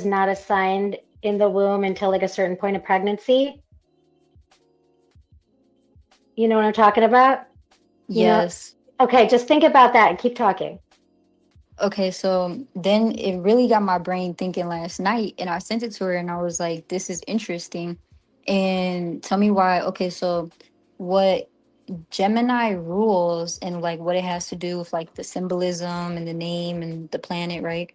is not assigned in the womb until like a certain point of pregnancy. You know what I'm talking about? You know, Yes. okay, just think about that and keep talking. Okay, so then it really got my brain thinking last night, and I sent it to her, and I was like, "This is interesting," and tell me why. Okay, so what Gemini rules and like what it has to do with like the symbolism and the name and the planet, right?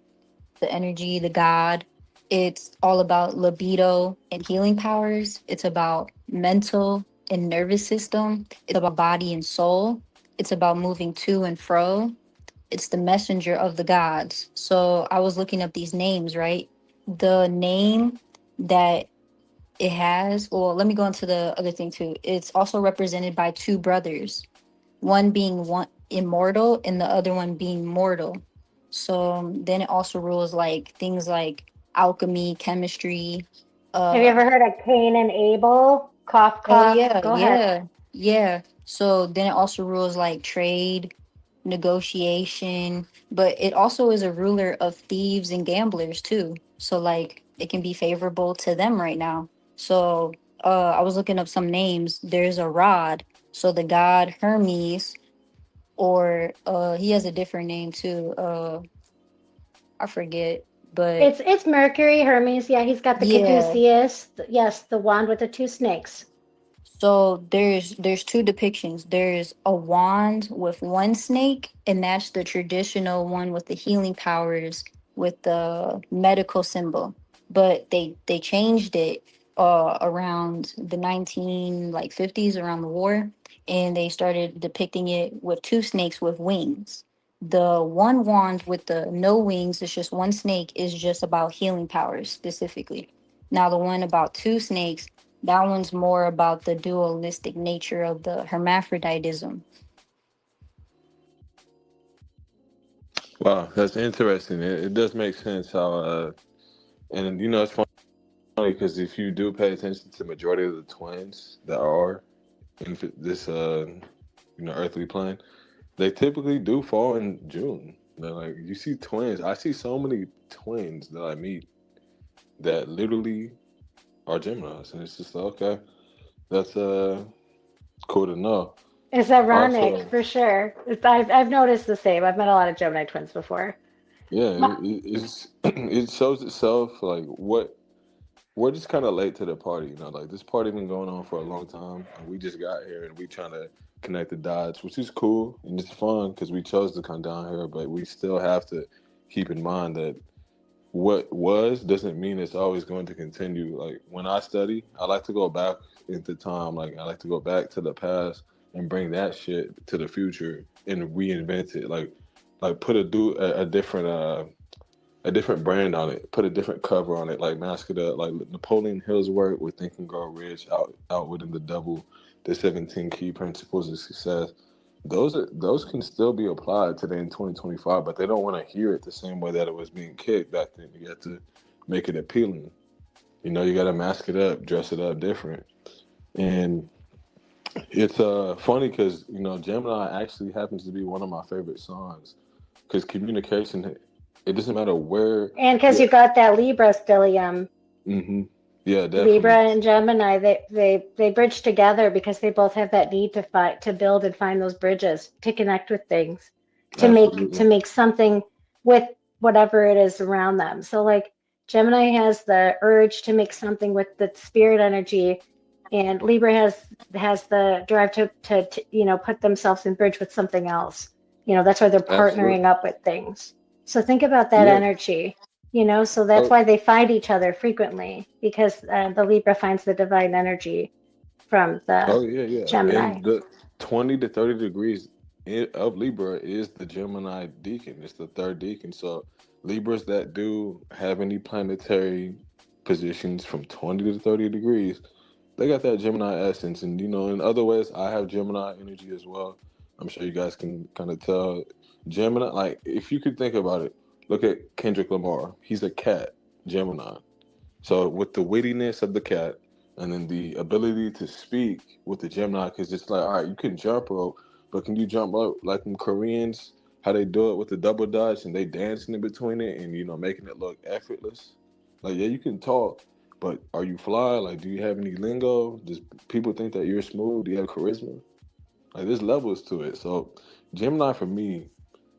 The energy, the God. It's all about libido and healing powers. It's about mental and nervous system. It's about body and soul. It's about moving to and fro. It's the messenger of the gods. So I was looking up these names, right? The name that it has, well, let me go into the other thing too. It's also represented by two brothers, one being one immortal and the other one being mortal. So then it also rules like things like alchemy, chemistry. Have you Uh ever heard of Cain and Abel? Cough, oh cough. yeah, Go ahead. yeah. So then it also rules like trade, negotiation, but it also is a ruler of thieves and gamblers too. So like it can be favorable to them right now. So I was looking up some names. There's a rod. So the god Hermes, or he has a different name too. I forget, but It's Mercury, Hermes. Yeah, he's got the yeah. caduceus. Yes, the wand with the two snakes. So there's two depictions. There's a wand with one snake, and that's the traditional one with the healing powers with the medical symbol. But they changed it around the 19 like 50s, around the war, and they started depicting it with two snakes with wings. The one wand with the no wings, it's just one snake, is just about healing powers specifically. Now the one about two snakes, that one's more about the dualistic nature of the hermaphroditism. Wow, that's interesting. It does make sense how, and it's funny because if you do pay attention to the majority of the twins that are in this, earthly plane, they typically do fall in June. They're like you see twins. I see so many twins that I meet that literally are Geminis, and it's just like, okay, that's cool to know. It's ironic Also, for sure. I've noticed the same. I've met a lot of Gemini twins before. yeah, My, it's it shows itself like what we're just kind of late to the party. Like this party been going on for a long time, and we just got here, and we trying to connect the dots, which is cool and it's fun because we chose to come down here. But we still have to keep in mind that what was doesn't mean it's always going to continue. Like when I study, I like to go back into time. Like I like to go back to the past and bring that shit to the future and reinvent it. Like put a different a different brand on it, put a different cover on it, like mask it up, like Napoleon Hill's work with Think and Grow Rich, Outwitting the Devil, the 17 Key Principles of Success. Those can still be applied today in 2025, but they don't want to hear it the same way that it was being kicked back then. You got to make it appealing. You got to mask it up, dress it up different, and it's funny because Gemini actually happens to be one of my favorite signs because communication. It doesn't matter where. and because Yeah. you got that Libra stellium, Hmm. Yeah, definitely. Libra and Gemini, they bridge together because they both have that need to fight, to build and find those bridges, to connect with things, to Absolutely. make something with whatever it is around them. So like Gemini has the urge to make something with the spirit energy, and Libra has the drive to put themselves in bridge with something else. That's why they're partnering Absolutely. up with things. So think about that Yeah. energy. So that's Oh, why they find each other frequently, because the Libra finds the divine energy from the oh yeah, yeah. Gemini. And the 20 to 30 degrees of Libra is the Gemini deacon. It's the third deacon. So Libras that do have any planetary positions from 20 to 30 degrees, they got that Gemini essence. And in other ways, I have Gemini energy as well. I'm sure you guys can kind of tell. Gemini, like if you could think about it, look at Kendrick Lamar. He's a cat, Gemini. So with the wittiness of the cat, and then the ability to speak with the Gemini, because it's like, all right, you can jump rope, but can you jump rope like them Koreans? How they do it with the double dutch and they dancing in between it and making it look effortless. Like, yeah, you can talk, but are you fly? Like, do you have any lingo? Does people think that you're smooth? Do you have charisma? Like, there's levels to it. So, Gemini for me,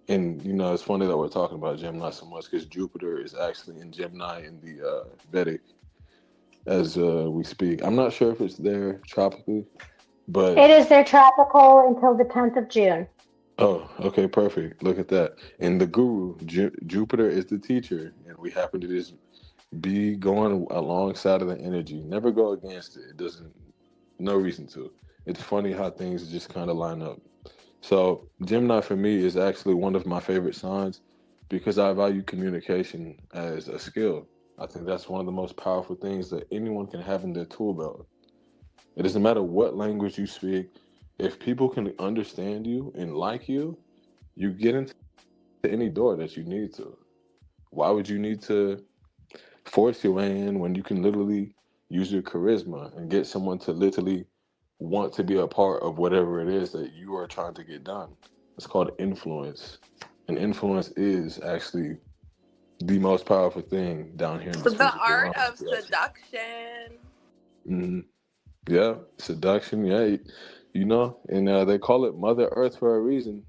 and it's funny that we're talking about Gemini so much because Jupiter is actually in Gemini in the Vedic as we speak. I'm not sure if it's there tropically, but It is their tropical until the 10th of June. oh, okay, perfect. Look at that. And the guru, Jupiter is the teacher, and we happen to just be going alongside of the energy. Never go against it. It doesn't. No reason to. It's funny how things just kind of line up. So Gemini for me is actually one of my favorite signs because I value communication as a skill. I think that's one of the most powerful things that anyone can have in their tool belt. It doesn't matter what language you speak. If people can understand you and like you, you get into any door that you need to. Why would you need to force your way in when you can literally use your charisma and get someone to literally want to be a part of whatever it is that you are trying to get done? It's called influence. And influence is actually the most powerful thing down here in So this the physical art realm. of seduction. Hmm. Yeah, seduction. Yeah, and they call it Mother Earth for a reason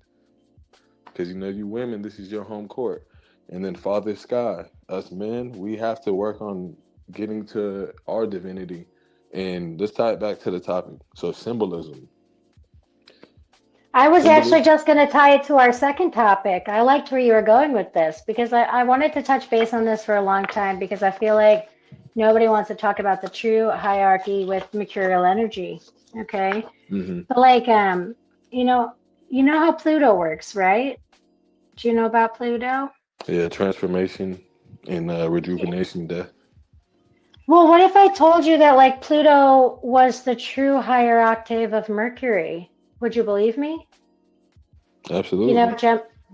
because you women, this is your home court, and then Father Sky, us men, we have to work on getting to our divinity, and let's tie it back to the topic. So symbolism, I was actually symbolism. just going to tie it to our second topic. I liked where you were going with this because I wanted to touch base on this for a long time because I feel like nobody wants to talk about the true hierarchy with mercurial energy. Okay. Hmm. But like, you know, you know how Pluto works, right? Do you know about Pluto? Yeah, transformation and Yeah. rejuvenation, death. Well, what if I told you that like Pluto was the true higher octave of Mercury? Would you believe me? You know, Absolutely.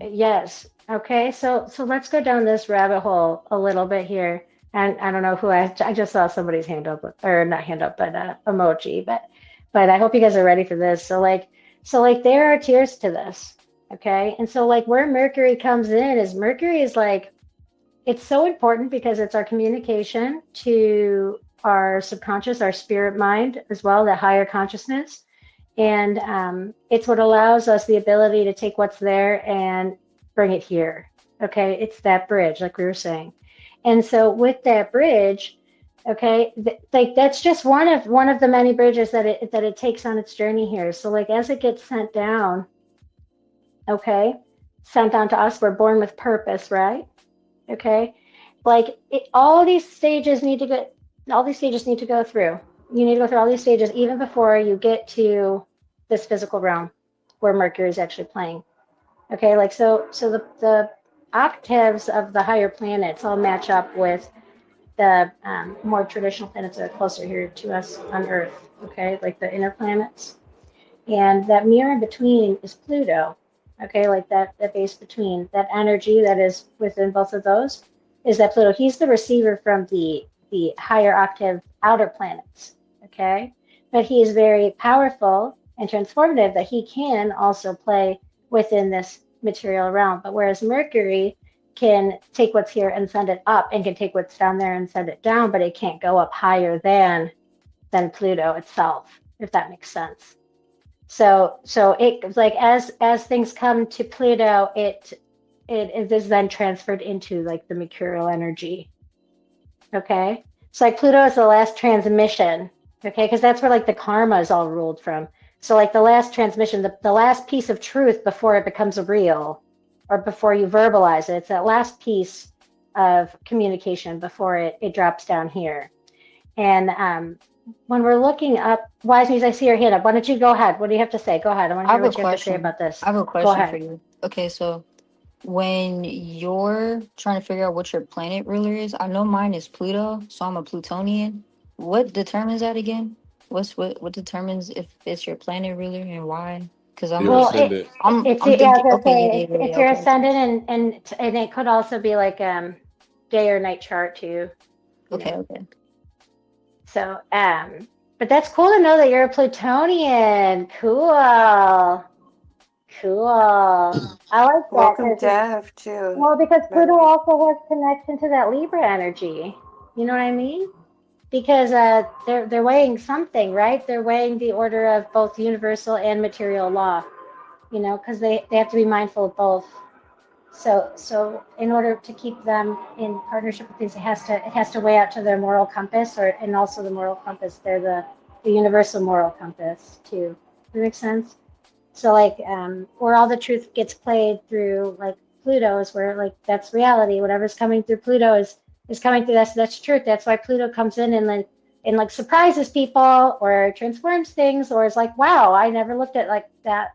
yes. Okay, so let's go down this rabbit hole a little bit here. And I don't know who I just saw somebody's hand up, or not hand up, but emoji. But I hope you guys are ready for this. So like there are tiers to this. Okay, and so like where Mercury comes in is Mercury is like it's so important because it's our communication to our subconscious, our spirit mind, as well, the higher consciousness. And it's what allows us the ability to take what's there and bring it here. Okay, it's that bridge, like we were saying. And so with that bridge, okay, like that's just one of the many bridges that it takes on its journey here. So like as it gets sent down, okay, sent down to us, we're born with purpose, right? Okay, like all these stages need to go through. You need to go through all these stages even before you get to this physical realm where Mercury is actually playing. Okay, like so the octaves of the higher planets all match up with the more traditional planets that are closer here to us on Earth. Okay, like the inner planets. And that mirror in between is Pluto. Okay, like that base between that energy that is within both of those is that Pluto. He's the receiver from the higher octave outer planets. Okay, but he is very powerful and transformative that he can also play within this material realm. But whereas Mercury can take what's here and send it up, and can take what's down there and send it down, but it can't go up higher than Pluto itself, if that makes sense. So it like as things come to Pluto, it is then transferred into like the mercurial energy. Okay, so like Pluto is the last transmission. Okay, because that's where like the karma is all ruled from. So like the last transmission, the last piece of truth before it becomes real, or before you verbalize it, it's that last piece of communication before it drops down here. And when we're looking up Wise News, I see your hand up. Why don't you go ahead? What do you have to say? Go ahead. I want to I hear have a what you have to say question. about this. I have a Go question for ahead. you. Okay, so when you're trying to figure out what your planet ruler is, I know mine is Pluto, so I'm a Plutonian. What determines that again? What determines if it's your planet ruler and why? Because I'm Your Well, like ascendant. it's I'm yeah, I was thinking. gonna Okay, say yeah, yeah, yeah, it's yeah. your Okay, okay, ascendant, and it could also be like day or night chart too, you okay, know. okay. So but that's cool to know that you're a Plutonian. Cool, cool. I like that Welcome, because Dev, too, well, because by the Pluto way. also has connection to that Libra energy. You know what I mean? Because they're weighing something, right? They're weighing the order of both universal and material law. You know, because they have to be mindful of both. So in order to keep them in partnership with things, it has to weigh out to their moral compass, and also the moral compass. They're the universal moral compass too. Does that make sense? So like where all the truth gets played through like Pluto is where like that's reality. Whatever's coming through Pluto is coming through that's truth. That's why Pluto comes in and like surprises people or transforms things or is like, wow, I never looked at like that.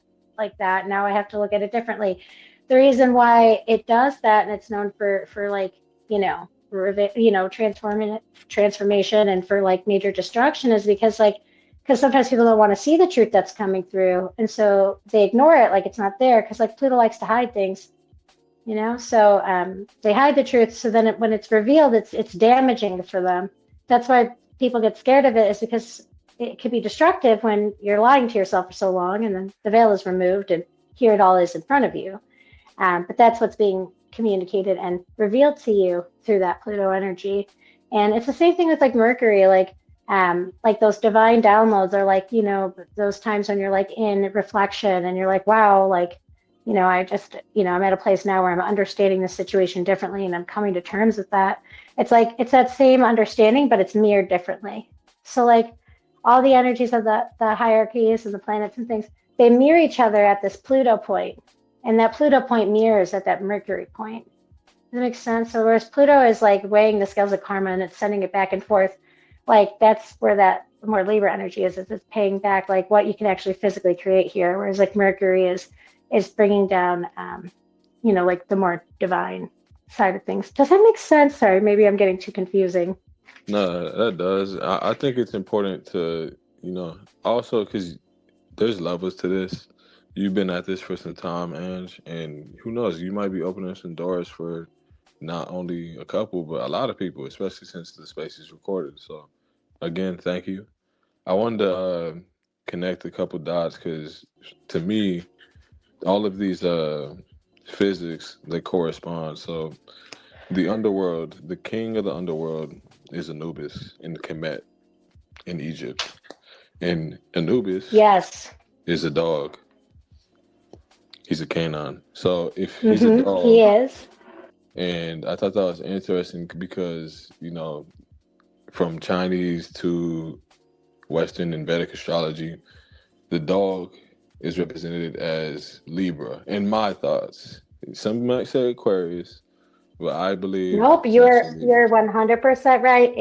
Now I have to look at it differently. The reason why it does that and it's known for like, transformation and for like major destruction is because sometimes people don't want to see the truth that's coming through and so they ignore it like it's not there because like Pluto likes to hide things, so they hide the truth so then when it's revealed it's damaging for them. That's why people get scared of it is because it could be destructive when you're lying to yourself for so long and then the veil is removed and here it all is in front of you. But that's what's being communicated and revealed to you through that Pluto energy. And it's the same thing with like Mercury, like those divine downloads are like, those times when you're like in reflection and you're like, wow, like, I'm at a place now where I'm understanding the situation differently and I'm coming to terms with that. It's like, it's that same understanding, but it's mirrored differently. So like all the energies of the hierarchies and the planets and things, they mirror each other at this Pluto point. And that Pluto point mirrors at that Mercury point. Does that make sense? So whereas Pluto is like weighing the scales of karma and it's sending it back and forth, like that's where that more Libra energy is. It's paying back like what you can actually physically create here. Whereas like Mercury is bringing down, like the more divine side of things. Does that make sense? Sorry, maybe I'm getting too confusing. No, that does. I think it's important to, also because there's levels to this. You've been at this for some time, Ange, and who knows, you might be opening some doors for not only a couple, but a lot of people, especially since the space is recorded. So, again, thank you. I wanted to connect a couple dots because to me, all of these physics, they correspond. So, the underworld, the king of the underworld is Anubis in Kemet in Egypt. And Anubis Yes. is a dog. He's a canine. So if he's a He dog, is. and I thought that was interesting because, from Chinese to Western and Vedic astrology, the dog is represented as Libra. In my thoughts, some might say Aquarius, but I believe Nope, it's actually you're Libra. 100% right.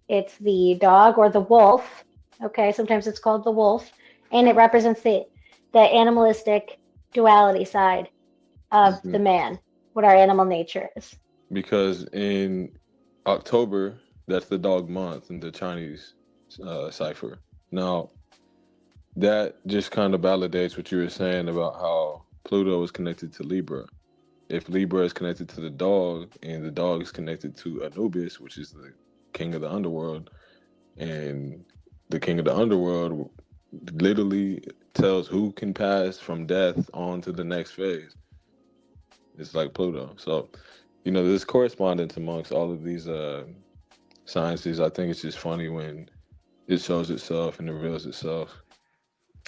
It's the dog or the wolf. Okay, sometimes it's called the wolf, and it represents the animalistic duality side of the Mhm. man, what our animal nature is. Because in October, that's the dog month in the Chinese cipher. Now, that just kind of validates what you were saying about how Pluto is connected to Libra. If Libra is connected to the dog and the dog is connected to Anubis, which is the king of the underworld, and the king of the underworld literally tells who can pass from death on to the next phase. It's like Pluto. So, there's correspondence amongst all of these sciences. I think it's just funny when it shows itself and reveals itself.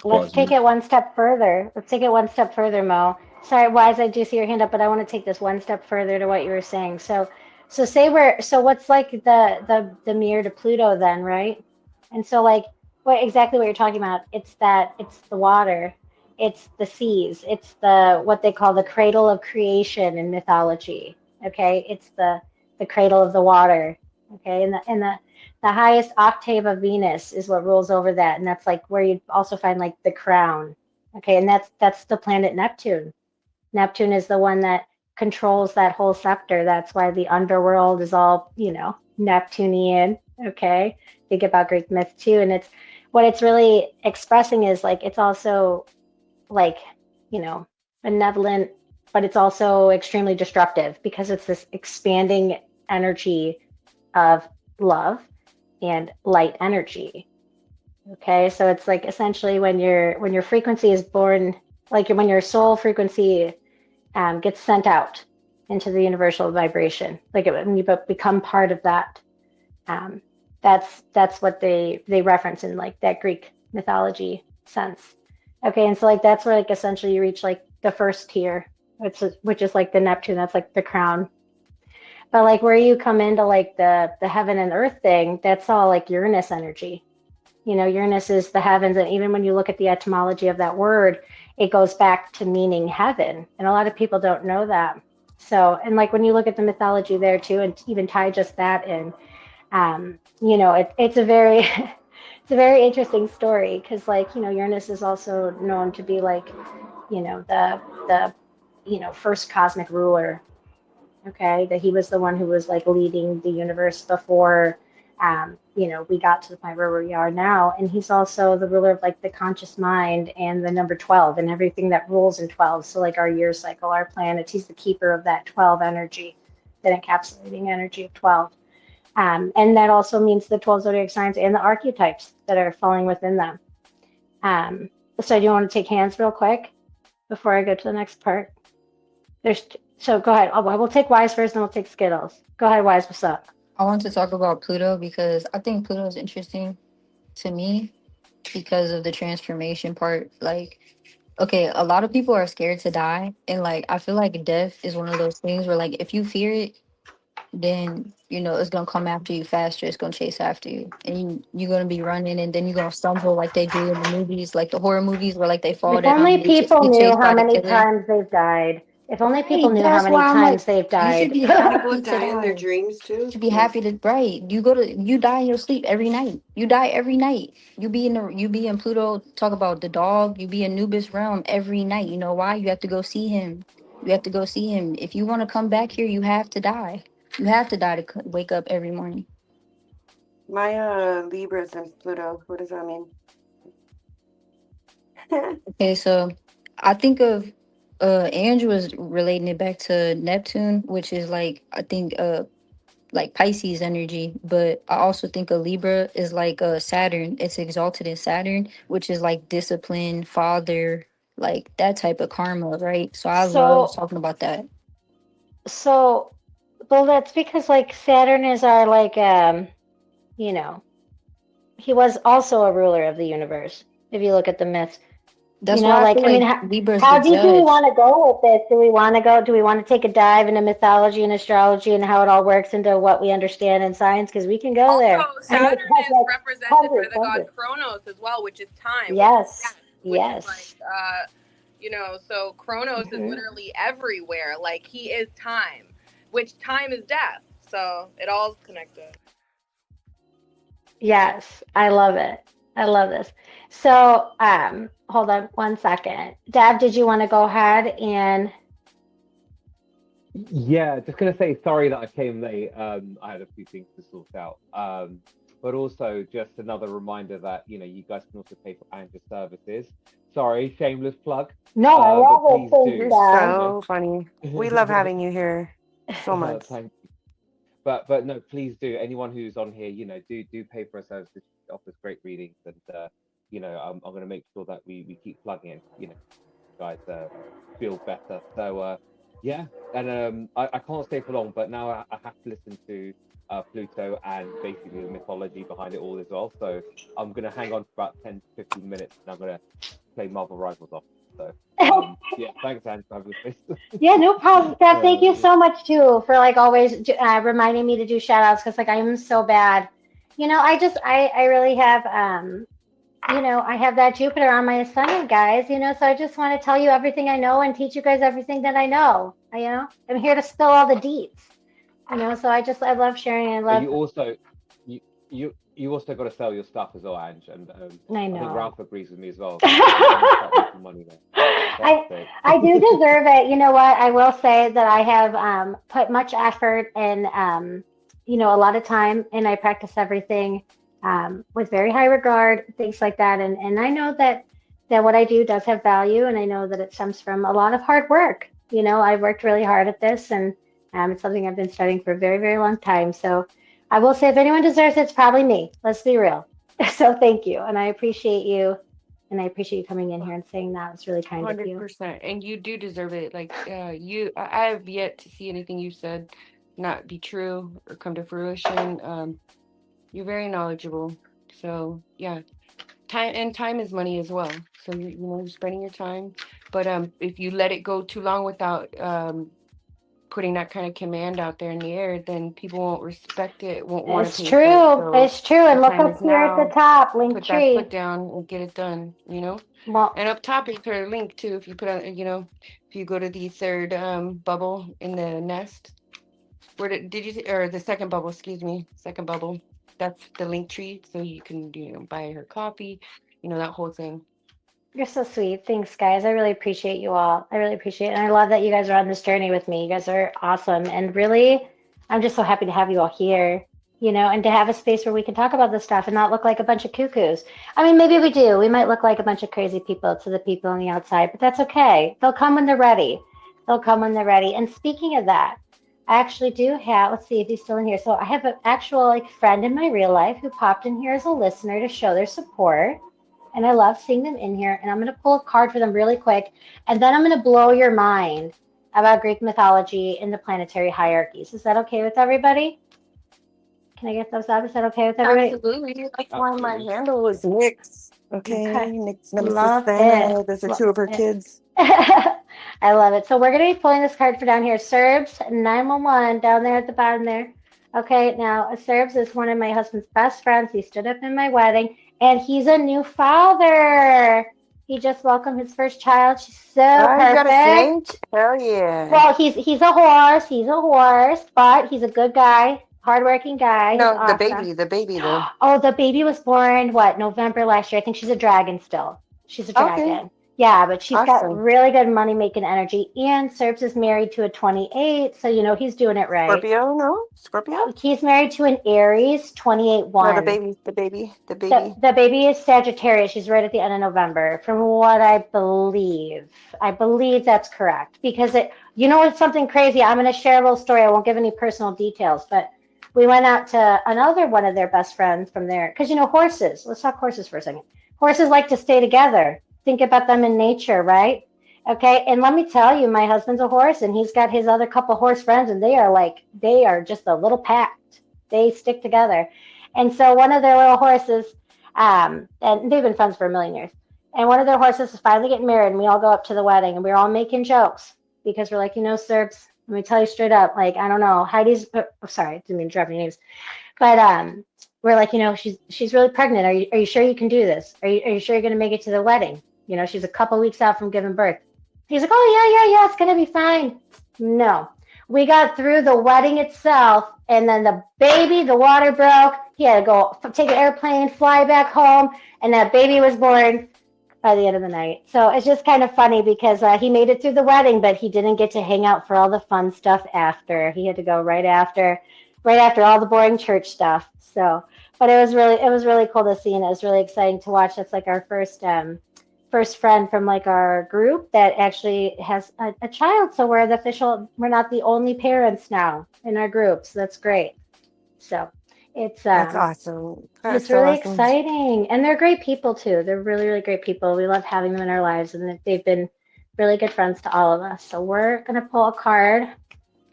Let's take Quasi. it one step further. Let's take it one step further, Mo. Sorry, Wise, I do see your hand up, but I want to take this one step further to what you were saying. So what's like the mirror to Pluto then, right? And so like exactly what you're talking about. It's the water, it's the seas, it's the what they call the cradle of creation in mythology. Okay, it's the cradle of the water. Okay, and the highest octave of Venus is what rules over that, and that's like where you also find like the crown. Okay, and that's the planet Neptune. Neptune is the one that controls that whole sector. That's why the underworld is all, Neptunian. Okay, think about Greek myth too, and it's what it's really expressing is like it's also like, benevolent, but it's also extremely destructive because it's this expanding energy of love and light energy. Okay, so it's like essentially when your frequency is born, like when your soul frequency gets sent out into the universal vibration, like when you become part of that That's what they reference in like that Greek mythology sense. Okay, and so like that's where like essentially you reach like the first tier, which is like the Neptune. That's like the crown. But like where you come into like the heaven and earth thing, that's all like Uranus energy. Uranus is the heavens, and even when you look at the etymology of that word, it goes back to meaning heaven, and a lot of people don't know that. So, and like when you look at the mythology there too, and even tie just that in, it's a very it's a very interesting story because like Uranus is also known to be like the first cosmic ruler. Okay, that he was the one who was like leading the universe before we got to the point where we are now. And he's also the ruler of like the conscious mind and the number 12 and everything that rules in 12. So like our year cycle, our planets, he's the keeper of that 12 energy, that encapsulating energy of 12. And that also means the 12 zodiac signs and the archetypes that are falling within them. So do you want to take hands real quick before I go to the next part? So go ahead. We'll take Wise first, and we'll take Skittles. Go ahead, Wise. What's up? I want to talk about Pluto because I think Pluto is interesting to me because of the transformation part. Like, okay, a lot of people are scared to die, and like I feel like death is one of those things where like if you fear it, then it's gonna come after you faster. It's gonna chase after you, and you're gonna be running, and then you're gonna stumble like they do in the movies, like the horror movies, where like they fall If down only and people be knew chased how by the many killer. times they've died. If only people Right, knew how that's many why I'm like, times they've you should died. be People happy to die in their die. dreams You too. should be Yeah. happy to right. You die in your sleep every night. You die every night. You be in Pluto. Talk about the dog. You be in Nubis realm every night. You know why? You have to go see him. You have to go see him. If you want to come back here, you have to die. You have to die to wake up every morning. My Libra's in Pluto. What does that mean? Okay, so I think of Andrew is relating it back to Neptune, which is like I think like Pisces energy, but I also think a Libra is like Saturn. It's exalted in Saturn, which is like discipline, father, like that type of karma, right? So I love So, talking about that. so, well, that's because like Saturn is our like you know, he was also a ruler of the universe. If you look at the myths, That's why I like feel I mean, like Libra is the how deep do we judge. want to go with this? Do we want to go? Do we want to take a dive into mythology and astrology and how it all works into what we understand in science? Because we can go Also, there. I know Saturn that's is like represented by hundreds, the god hundreds. Kronos as well, which is time, which is Yes, death, which is like, yes. so Kronos is Hmm. literally everywhere. Like, he is time, which time is death. So it all's connected. Yes, I love it. I love this. So, hold on one second. Deb, did you want to go ahead and Yeah, just gonna say sorry that I came late. I had a few things to sort out. But also just another reminder that you guys can also pay for Andrew's services. Sorry, shameless plug. no, I But love it. please Thanks, You're do, Deb. so funny. We love having you here so much. Thank you. But no, please do. Anyone who's on here, do pay for our services. It offers great readings, and I'm gonna make sure that we keep plugging it. Guys feel better. So yeah, and I can't stay for long, but now I have to listen to Pluto and basically the mythology behind it all as well. So I'm gonna hang on for about 10 to 15 minutes, and I'm gonna play Marvel Rivals off. So yeah, thanks, Anne, for having this. Yeah, no problem, Deb. Thank you Uh, so much too for like always reminding me to do shout outs because like I am so bad. I really have I have that Jupiter on my ascendant, guys, so I just want to tell you everything I know and teach you guys everything that I know. I'm here to spill all the deets, so I love sharing. I but love, you you also got to sell your stuff as well, Ange, and I I think know. Ralph agrees with me as well. You need to start making money there. Fuck's I sake. I do deserve it. You know what? I will say that I have put much effort and a lot of time, and I practice everything with very high regard, things like that. And I know that what I do does have value, and I know that it stems from a lot of hard work. I've worked really hard at this, and it's something I've been studying for a very, very long time. So I will say, if anyone deserves it, it's probably me. Let's be real. So thank you, and I appreciate you. And I appreciate you coming in here and saying that. It's really kind of you. 100%. And you do deserve it. Like, I have yet to see anything you said not be true or come to fruition. You're very knowledgeable. So yeah, time is money as well. So you're spending your time, but if you let it go too long without putting that kind of command out there in the air, then people won't respect it, won't want to It's pay for it. true. So It's true. And the look time up is here at the now. top, link Put that foot tree. down and get it done. Well, And up top is her link too. If you put on, if you go to the third bubble in the nest, where did you see, or the second bubble? Excuse me, second bubble. That's the link tree, so you can buy her coffee, that whole thing. you're so sweet. Thanks, guys. I really appreciate you all. I really appreciate it. And I love that you guys are on this journey with me. You guys are awesome. And really, I'm just so happy to have you all here, and to have a space where we can talk about this stuff and not look like a bunch of cuckoos. I mean, maybe we do. We might look like a bunch of crazy people to the people on the outside, but that's okay. They'll come when they're ready. They'll come when they're ready. And speaking of that, I actually do have, let's see if he's still in here. So I have an actual friend in my real life who popped in here as a listener to show their support. And I love seeing them in here. And I'm going to pull a card for them really quick. And then I'm going to blow your mind about Greek mythology and the planetary hierarchies. Is that okay with everybody? Can I get those up? Is that okay with everybody? Absolutely. That's why my Absolutely. handle is Nyx. Okay, Okay. Nyx Nemesis Love thing. I it. know those are Love two of her it. kids. I love it. So we're going to be pulling this card for down here. Serbs 911 down there at the bottom there. Okay, now Serbs is one of my husband's best friends. He stood up in my wedding, and he's a new father. He just welcomed his first child. She's so Oh, you got a perfect. snake? Hell yeah. Well, he's a horse. He's a horse, but he's a good guy, hardworking guy. He's No, the awesome. baby though. Oh, the baby was born, November last year. I think she's a dragon still. She's a Okay, dragon. Yeah, but she's got awesome. really good money making energy. And Serps is married to a 28, so he's doing it right. Scorpio, no? Scorpio? He's married to an Aries 28 No, 1. the baby. The baby is Sagittarius. She's right at the end of November, from what I believe. I believe that's correct. Because it's something crazy. I'm going to share a little story. I won't give any personal details, but we went out to another one of their best friends from there. Because, horses. Let's talk horses for a second. Horses like to stay together. Think about them in nature, right? Okay. And let me tell you, my husband's a horse, and he's got his other couple horse friends, and they are just a little pact. They stick together. And so one of their little horses, and they've been friends for a million years, and one of their horses is finally getting married, and we all go up to the wedding, and we're all making jokes because we're like, Serbs, let me tell you straight up, like, I don't know, Heidi's, sorry, didn't mean to drop any names, but we're like, she's really pregnant. Are you sure you can do this? Are you sure you're going to make it to the wedding? She's a couple weeks out from giving birth. He's like, oh, yeah, it's going to be fine. No. We got through the wedding itself, and then the water broke. He had to go take an airplane, fly back home, and that baby was born by the end of the night. So it's just kind of funny because he made it through the wedding, but he didn't get to hang out for all the fun stuff after. He had to go right after all the boring church stuff. So, but it was really cool to see, and it was really exciting to watch. That's like our first friend from our group that actually has a child. So we're not the only parents now in our group. So that's great. So it's That's awesome. That's it's so really awesome. exciting. And they're great people too. They're really, really great people. We love having them in our lives, and they've been really good friends to all of us. So we're gonna pull a card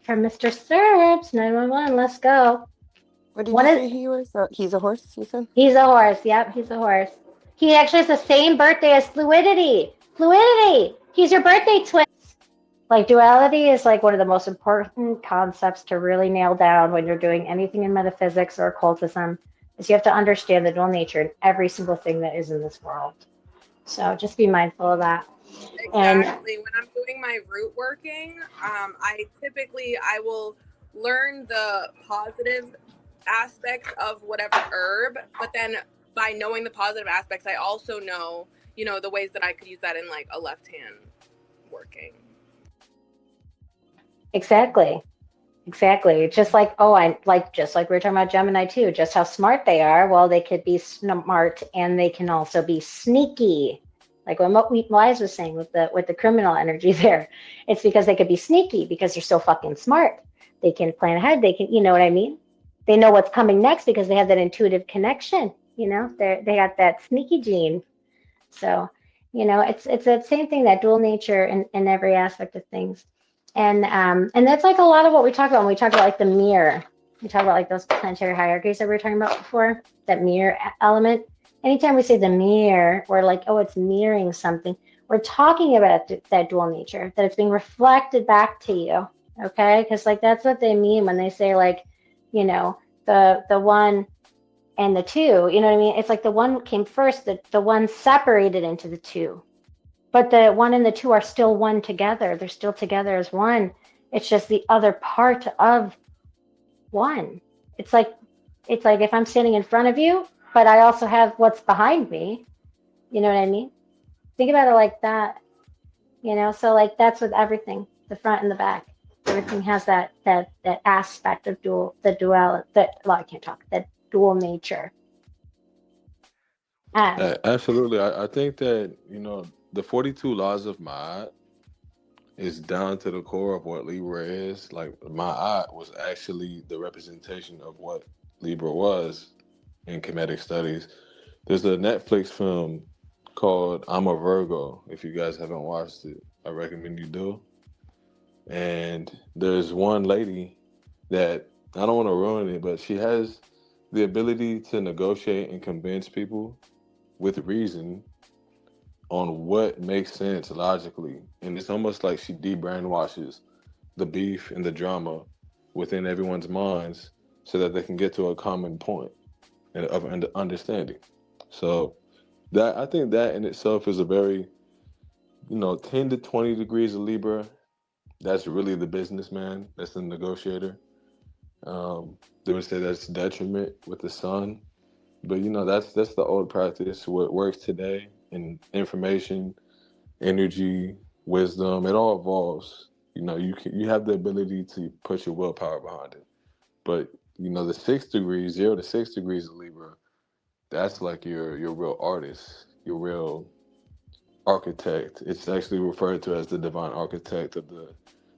from Mr. Serbs 911. Let's go. What did you say he was? He's a horse, you said? He's a horse. Yep, he's a horse. He actually has the same birthday as Fluidity. Fluidity. He's your birthday twin. Duality is one of the most important concepts to really nail down when you're doing anything in metaphysics or occultism, is you have to understand the dual nature in every single thing that is in this world. So just be mindful of that. Exactly. When I'm doing my root working, I will learn the positive aspects of whatever herb, but then by knowing the positive aspects, I also know, the ways that I could use that in a left hand working. Exactly. Just like just like we were talking about Gemini too, just how smart they are. Well, they could be smart, and they can also be sneaky. Like what Wise was saying with the criminal energy there, it's because they could be sneaky because they're so fucking smart. They can plan ahead. They can, you know what I mean? They know what's coming next because they have that intuitive connection. They got that sneaky gene. So, it's that same thing, that dual nature in every aspect of things. And that's a lot of what we talk about when we talk about the mirror. we talk about like those planetary hierarchies that we were talking about before, that mirror element. Anytime we say the mirror, or like, oh, it's mirroring something, we're talking about that dual nature, that it's being reflected back to you. Okay, because like that's what they mean when they say like, you know, the one and the two. You know what I mean? It's like the one came first, the one separated into the two, but the one and the two are still one together. They're still together as one. It's just the other part of one. It's like if I'm standing in front of you, but I also have what's behind me. You know what I mean? Think about it like that. You know, so like that's with everything, the front and the back. Everything has that aspect of I can't talk, that dual nature. Absolutely. I think that, the 42 laws of Ma'at is down to the core of what Libra is. Like, Ma'at was actually the representation of what Libra was in Kemetic studies. There's a Netflix film called I'm a Virgo. If you guys haven't watched it, I recommend you do. And there's one lady that, I don't want to ruin it, but she has the ability to negotiate and convince people with reason on what makes sense logically. And it's almost like she de-brainwashes the beef and the drama within everyone's minds so that they can get to a common point of understanding. So that, I think that in itself is a very, 10 to 20 degrees of Libra. That's really the businessman. That's the negotiator. They would say that's detriment with the sun, but that's the old practice. What works today in information, energy, wisdom, it all evolves. You have the ability to put your willpower behind it, but the 6 degrees, 0 to 6 degrees of Libra, that's like your real artist, your real architect. It's actually referred to as the divine architect of the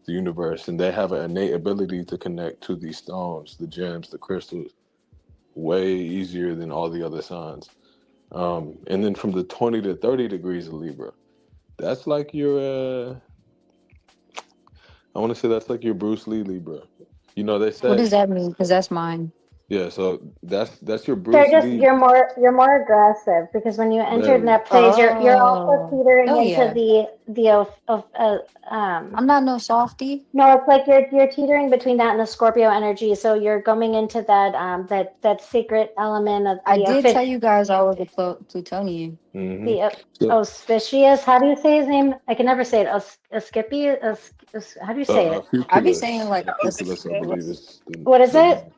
universe, and they have an innate ability to connect to these stones, the gems, the crystals, way easier than all the other signs. And then from the 20 to 30 degrees of Libra, that's like your, I want to say that's like your Bruce Lee Libra. They What say, does that mean? Because that's mine. yeah. So that's your Bruce Lee. You're more aggressive, because when you enter in Very. that place, you're also Oh, teetering oh into yeah. the I'm not no softy. no, it's like you're teetering between that and the Scorpio energy. So you're going into that secret element of I the did tell you guys I was a Plutonian. Mm-hmm. the So, auspicious. How do you say his name? I can never say it. Skippy. How do you say it? I be saying like Fuculus, I believe is the. What is it?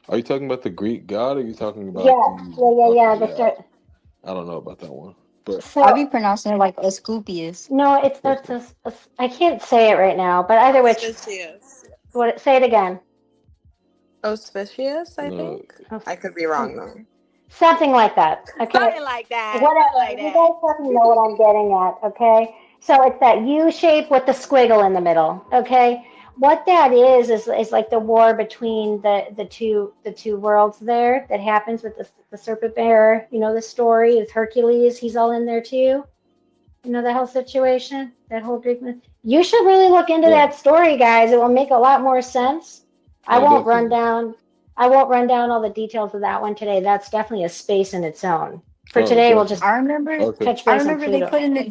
Are you talking about the Greek god, or are you talking about Yeah, the? yeah. Okay, yeah. I don't know about that one, but I So be pronouncing it like Asclepius. no, I can't say it right now. But either which, Auspicious. say it again. Auspicious, I no. think. I could be wrong though. Something like that. Okay. Something like that. Whatever. Something like You that. guys definitely know what I'm getting at. Okay. So it's that U shape with the squiggle in the middle. Okay. What that is like the war between the two worlds there that happens with the serpent bearer. You know the story is Hercules. He's all in there too. You know the whole situation, that whole Greek myth. You should really look into Yeah. that story, guys. It will make a lot more sense. I Oh, won't run definitely. down. I won't run down all the details of that one today. That's definitely a space in its own. For Oh, today, we'll just I remember okay. touch I base on remember they Pluto. put in the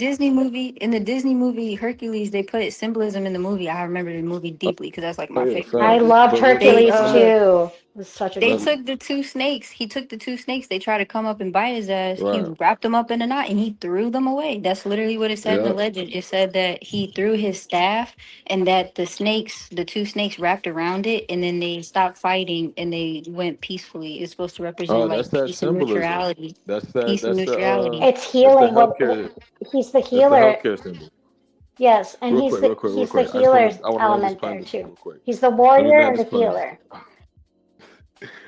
Disney movie Hercules, they put symbolism in the movie. I remember the movie deeply because that's like Oh my yeah, favorite I facts. movie. loved But real They quick, Hercules too. It was such a they good let, movie. took the two snakes. He took the two snakes. They tried to come up and bite his ass. He right. wrapped them up in a knot and he threw them away. That's literally what it said in the Yeah. legend. It said that he threw his staff and that the two snakes wrapped around it and then they stopped fighting and they went peacefully. It's supposed to represent Oh, that's like that peace and symbolism. neutrality. That's that. Peace and That's neutrality. It's that's the healing. healthcare. He's the That's the healer. healthcare symbol. Yes, and Real quick, real quick, real he's the quick. I healer's want to land this element plane there too. real quick. He's the Let me warrior land and the this plane. healer.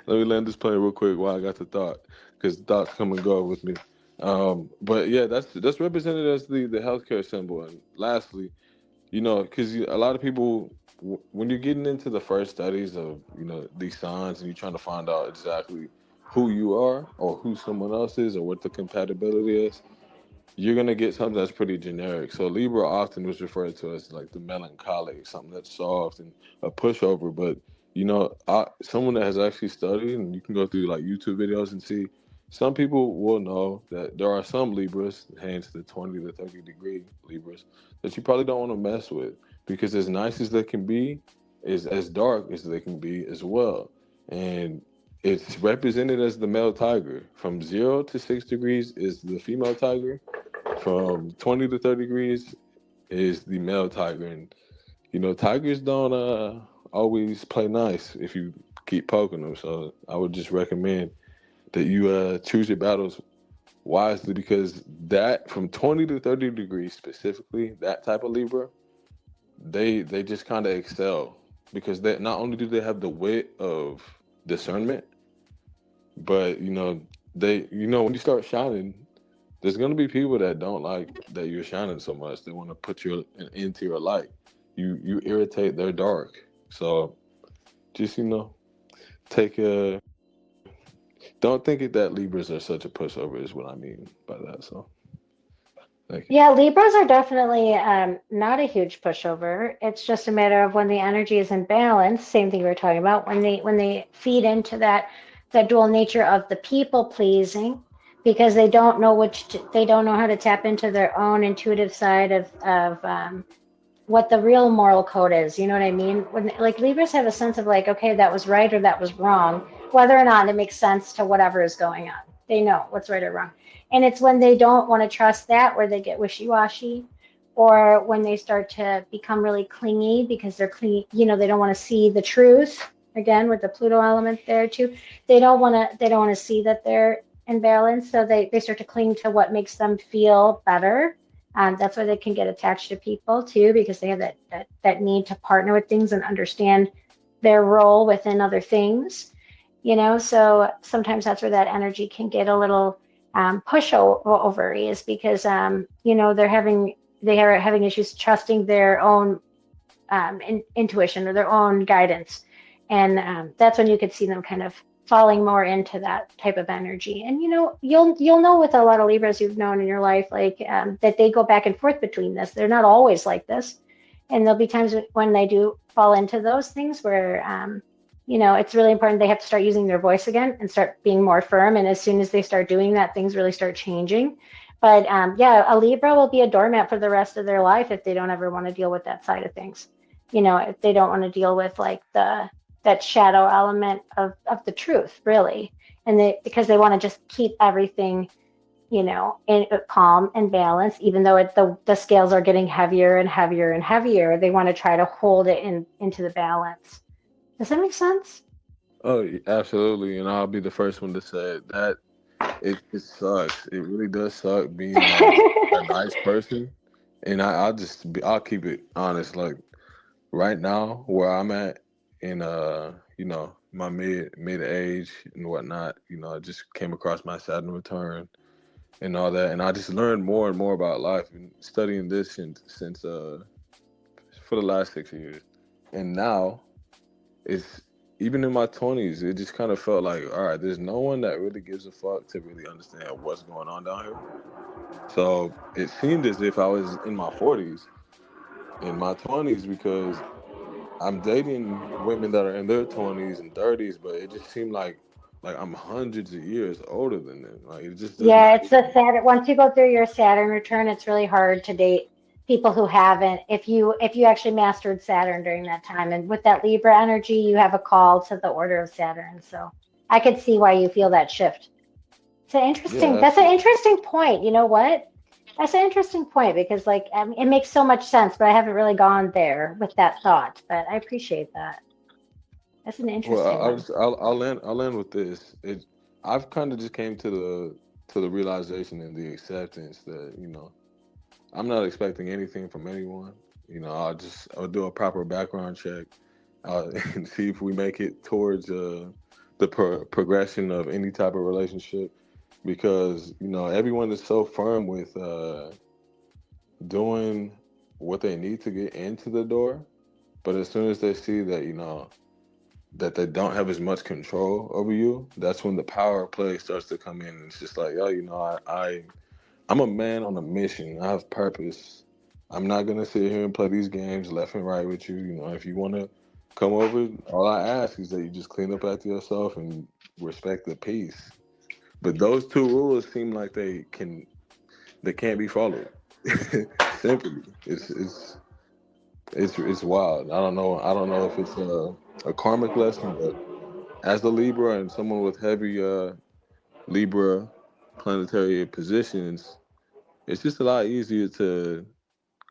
Let me land this plane real quick while I got the thought, because thoughts come and go with me. But yeah, that's represented as the healthcare symbol. And lastly, because a lot of people, when you're getting into the first studies of these signs and you're trying to find out exactly who you are or who someone else is or what the compatibility is, you're gonna get something that's pretty generic. So Libra often was referred to as like the melancholic, something that's soft and a pushover. But someone that has actually studied, and you can go through like YouTube videos and see. Some people will know that there are some Libras, hence the 20 to 30 degree Libras, that you probably don't want to mess with because as nice as they can be, is as dark as they can be as well. And it's represented as the male tiger. From 0 to 6 degrees is the female tiger. From 20 to 30 degrees is the male tiger. And tigers don't always play nice if you keep poking them. So I would just recommend that you choose your battles wisely because that from 20 to 30 degrees specifically, that type of Libra, they just kind of excel because they not only do they have the wit of discernment, but when you start shining, there's gonna be people that don't like that you're shining so much. They want to put you into your light. You irritate their dark. So just take a don't think that Libras are such a pushover is what I mean by that. So thank you. Yeah, Libras are definitely not a huge pushover. It's just a matter of when the energy is in balance. Same thing we were talking about when they feed into that dual nature of the people pleasing, because they don't know they don't know how to tap into their own intuitive side of what the real moral code is. You know what I mean? When like Libras have a sense of like, okay, that was right or that was wrong, whether or not it makes sense to whatever is going on. They know what's right or wrong. And it's when they don't want to trust that where they get wishy-washy, or when they start to become really clingy because they're clingy, they don't want to see the truth. Again, with the Pluto element there too, they don't want to see that they're in balance, so they start to cling to what makes them feel better. That's why they can get attached to people too, because they have that need to partner with things and understand their role within other things. So sometimes that's where that energy can get a little pushover, is because they are having issues trusting their own intuition or their own guidance, and that's when you could see them kind of falling more into that type of energy. And you'll know with a lot of Libras you've known in your life, like that they go back and forth between this. They're not always like this, and there'll be times when they do fall into those things where it's really important they have to start using their voice again and start being more firm. And as soon as they start doing that, things really start changing. But yeah, a Libra will be a doormat for the rest of their life if they don't ever want to deal with that side of things. If they don't want to deal with like that shadow element of the truth, really. And because they want to just keep everything, in calm and balance, even though the scales are getting heavier and heavier and heavier, they want to try to hold it into the balance. Does that make sense? Oh, absolutely. And I'll be the first one to say that it sucks. It really does suck being like a nice person. And I'll keep it honest. Like right now, where I'm at in my mid age and whatnot, I just came across my Saturn return and all that, and I just learned more and more about life and studying this since for the last 6 years, and now it's even in my 20s, it just kind of felt like, all right, there's no one that really gives a fuck to really understand what's going on down here. So it seemed as if I was in my 40s, in my 20s, because I'm dating women that are in their 20s and 30s, but it just seemed like I'm hundreds of years older than them. Like it just doesn't Yeah, it's feel a Saturn. Once you go through your Saturn return, it's really hard to date people who haven't. If you actually mastered Saturn during that time, and with that Libra energy, you have a call to the order of Saturn. So I could see why you feel that shift. It's an Yeah, interesting. That's an absolutely. interesting point. You know what? That's an interesting point because like it makes so much sense, but I haven't really gone there with that thought. But I appreciate that. That's an Well, interesting one. I'll end with this. I've kind of just came to the realization and the acceptance that I'm not expecting anything from anyone. I'll do a proper background check and see if we make it towards the progression of any type of relationship. Because everyone is so firm with doing what they need to get into the door, but as soon as they see that that they don't have as much control over you, that's when the power play starts to come in. And it's just like, I'm a man on a mission. I have purpose. I'm not gonna sit here and play these games left and right with you. If you wanna come over. All I ask is that you just clean up after yourself and respect the peace. But those two rules seem like they can't be followed. Simply, it's wild. I don't know if it's a karmic lesson, but as a Libra and someone with heavy Libra planetary positions, it's just a lot easier to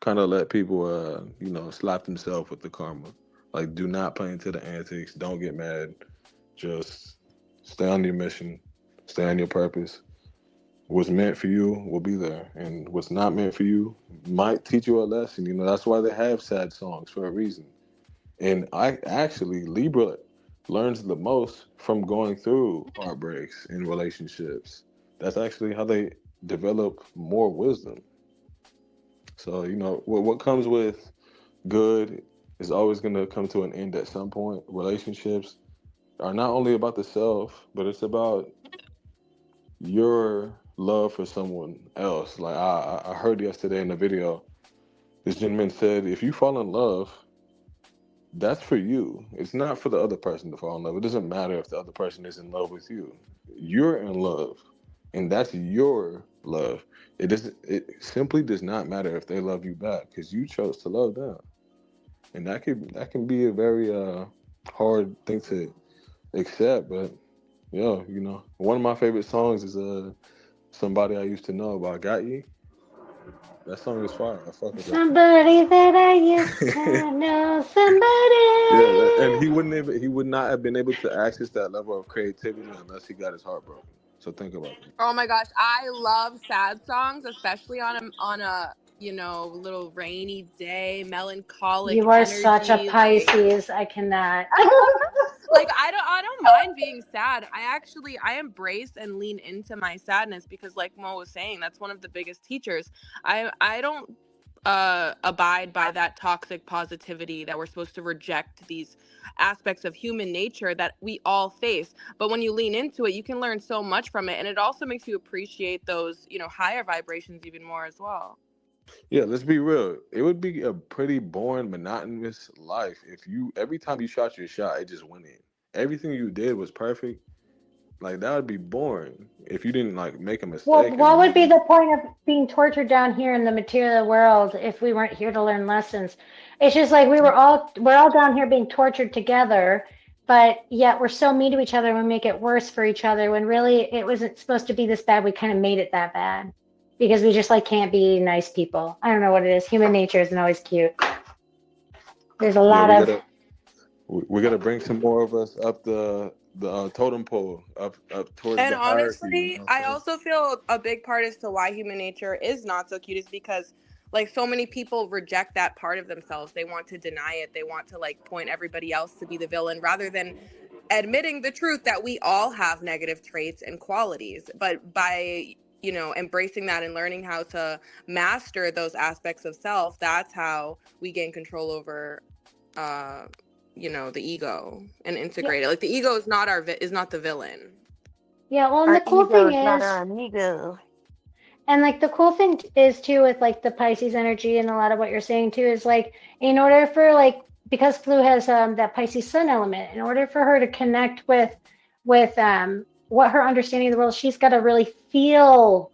kind of let people, slap themselves with the karma. Like, do not play into the antics. Don't get mad. Just stay on your mission. Stay on your purpose. What's meant for you will be there, and what's not meant for you might teach you a lesson. That's why they have sad songs for a reason. And I actually Libra learns the most from going through heartbreaks in relationships. That's actually how they develop more wisdom. So what comes with good is always going to come to an end at some point. Relationships are not only about the self, but it's about your love for someone else. Like I heard yesterday in the video, this gentleman said, if you fall in love, that's for you. It's not for the other person to fall in love. It doesn't matter if the other person is in love with you. You're in love, and that's your love. It simply does not matter if they love you back because you chose to love them, and that can be a very hard thing to accept. But yeah, one of my favorite songs is "Somebody I Used to Know" by Got Ye. That song is fire. I fuck with that. Somebody that I used to know, Yeah, and somebody. he would not have been able to access that level of creativity unless he got his heart broken. So think about it. Oh my gosh, I love sad songs, especially on a little rainy day, melancholic You are such a energy. Like Pisces. I cannot. like I don't mind being sad. I embrace and lean into my sadness because, like Mo was saying, that's one of the biggest teachers. I don't abide by that toxic positivity that we're supposed to reject these aspects of human nature that we all face. But when you lean into it, you can learn so much from it, and it also makes you appreciate those higher vibrations even more as well. Yeah, let's be real. It would be a pretty boring, monotonous life if every time you shot your shot, it just went in. Everything you did was perfect. Like that would be boring if you didn't like make a Well, mistake and what then would be you the point of being tortured down here in the material world if we weren't here to learn lessons? It's just like we're all down here being tortured together, but yet we're so mean to each other and we make it worse for each other when really it wasn't supposed to be this bad. We kind of made it that bad because we just like can't be nice people. I don't know what it is. Human nature isn't always cute. There's a yeah, lot we of gotta we gotta bring some more of us up the totem pole, up towards And the hierarchy. You honestly, know what I I'm saying? also feel a big part as to why human nature is not so cute is because like so many people reject that part of themselves. They want to deny it. They want to like point everybody else to be the villain rather than admitting the truth that we all have negative traits and qualities. But by embracing that and learning how to master those aspects of self, that's how we gain control over uh the ego and yeah, integrate it. Like the ego is not is not the villain. yeah. Well, and Our the cool ego thing is not is, our amigo. and like the cool thing is too with like the Pisces energy and a lot of what you're saying too is like in order for like because Flu has that Pisces sun element, in order for her to connect with what her understanding of the world, she's got to really feel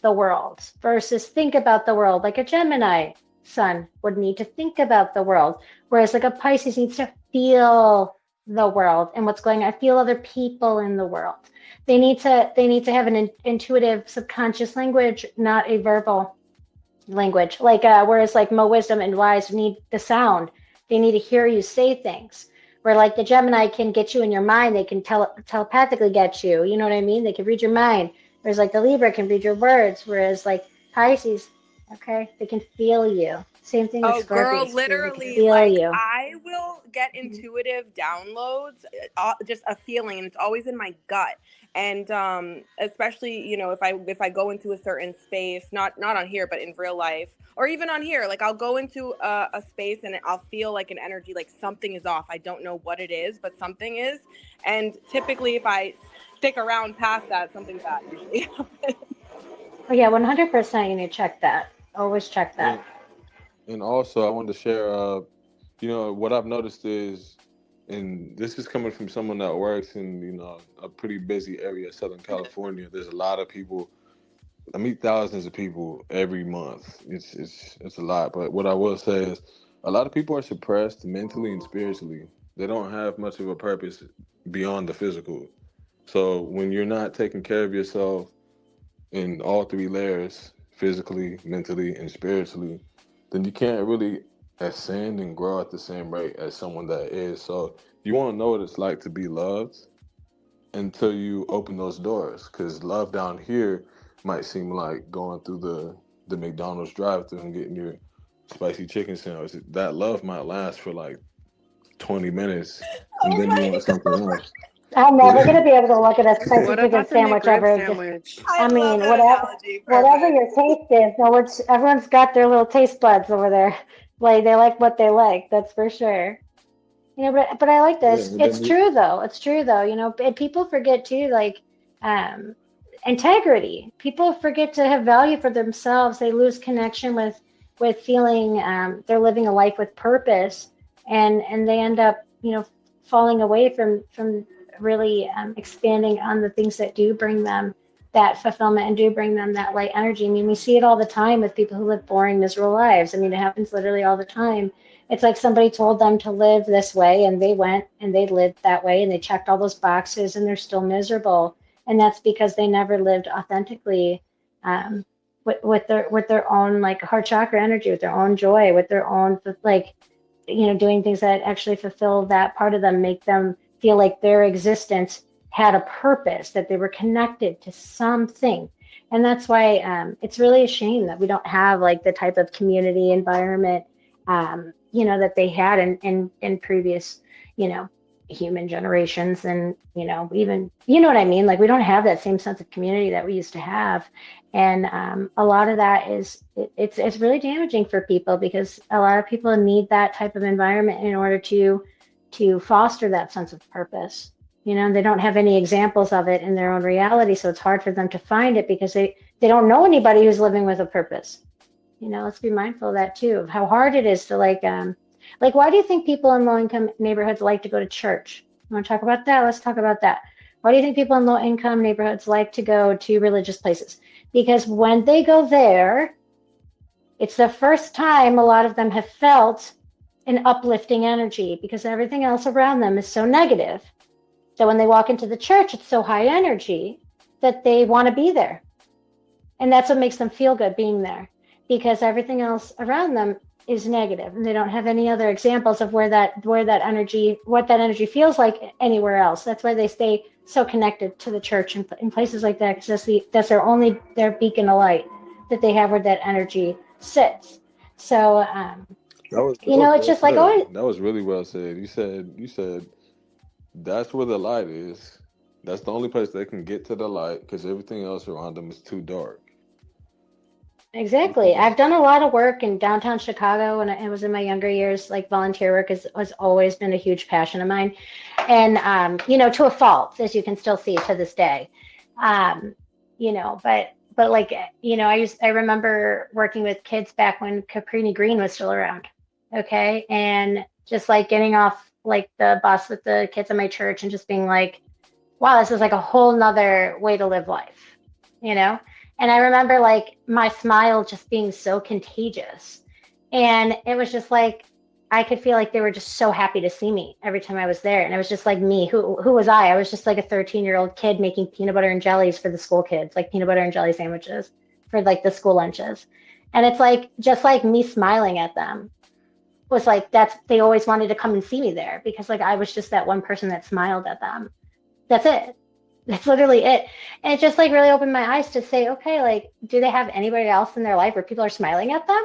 the world versus think about the world like a Gemini sun would need to think about the world, whereas like a Pisces needs to feel the world and what's going on, feel other people in the world. They need to have an intuitive subconscious language, not a verbal language. Like whereas like Mo Wisdom and Wise need the sound. They need to hear you say things. Where like the Gemini can get you in your mind, they can telepathically get you. You know what I mean? They can read your mind. Whereas like the Libra can read your words. Whereas like Pisces, okay, they can feel you. Same thing with Oh, girl, Scorpios too. They can literally, feel like you. I will get Mhm. intuitive downloads, just a feeling, and it's always in my gut. And especially, if I go into a certain space, not on here, but in real life, or even on here, like I'll go into a space and I'll feel like an energy, like something is off. I don't know what it is, but something is. And typically, if I stick around past that, something bad usually happens. Oh yeah, 100%. You need to check that. Always check that. And also, I wanted to share. You know, what I've noticed is, and this is coming from someone that works in, a pretty busy area of Southern California. There's a lot of people. I meet thousands of people every month. It's a lot. But what I will say is, a lot of people are suppressed mentally and spiritually. They don't have much of a purpose beyond the physical. So when you're not taking care of yourself in all three layers, physically, mentally, and spiritually, then you can't really ascend and grow at the same rate as someone that is. So you want to know what it's like to be loved until you open those doors. Because love down here might seem like going through the McDonald's drive-thru and getting your spicy chicken sandwich. That love might last for like 20 minutes, and Oh then you my want something else. I'm never gonna be able to look at a spicy What chicken about the sandwich McRib ever. Just, sandwich? I I love mean, that analogy. whatever Perfect. your taste is, no, which everyone's got their little taste buds over there. Like they like what they like, that's for sure. But I like Yeah, this. and It's then you, true though. It's true though. And people forget too, like um, integrity. People forget to have value for themselves. They lose connection with feeling they're living a life with purpose, and they end up, falling away from really expanding on the things that do bring them that fulfillment and do bring them that light energy. I mean, we see it all the time with people who live boring, miserable lives. I mean, it happens literally all the time. It's like somebody told them to live this way and they went and they lived that way and they checked all those boxes and they're still miserable. And that's because they never lived authentically, um, with their own like heart chakra energy, with their own joy, with their own like, doing things that actually fulfill that part of them, make them feel like their existence had a purpose, that they were connected to something. And that's why it's really a shame that we don't have like the type of community environment, that they had in previous, you know, human generations. And, even, what I mean? Like we don't have that same sense of community that we used to have. And a lot of that it's really damaging for people because a lot of people need that type of environment in order to foster that sense of purpose. They don't have any examples of it in their own reality, so it's hard for them to find it because they don't know anybody who's living with a purpose. Let's be mindful of that too, of how hard it is to like why do you think people in low income neighborhoods like to go to church? You want to talk about that? Let's talk about that. Why do you think people in low income neighborhoods like to go to religious places? Because when they go there, it's the first time a lot of them have felt an uplifting energy because everything else around them is so negative. So when they walk into the church, it's so high energy that they want to be there. And that's what makes them feel good being there because everything else around them is negative and they don't have any other examples of what that energy feels like anywhere else. That's why they stay so connected to the church and in places like that because that's their beacon of light that they have where that energy sits. So that was it's well just like, said. oh, That was really well said. You said that's where the light is. That's the only place they can get to the light because everything else around them is too dark. exactly. I've done a lot of work in downtown Chicago when I was in my younger years. Like volunteer work has always been a huge passion of mine, and to a fault, as you can still see to this day. Um, but like I remember working with kids back when Caprini Green was still around. Okay, and just like getting off like the bus with the kids at my church and just being like, wow, this is like a whole nother way to live life, you know? And I remember like my smile just being so contagious. And it was just like, I could feel like they were just so happy to see me every time I was there. And it was just like me. Who was I? I was just like a 13-year-old kid making peanut butter and jellies for the school kids, like peanut butter and jelly sandwiches for like the school lunches. And it's like, just like me smiling at them was like, they always wanted to come and see me there because like I was just that one person that smiled at them. That's it. That's literally it. And it just like really opened my eyes to say, okay, like, do they have anybody else in their life where people are smiling at them?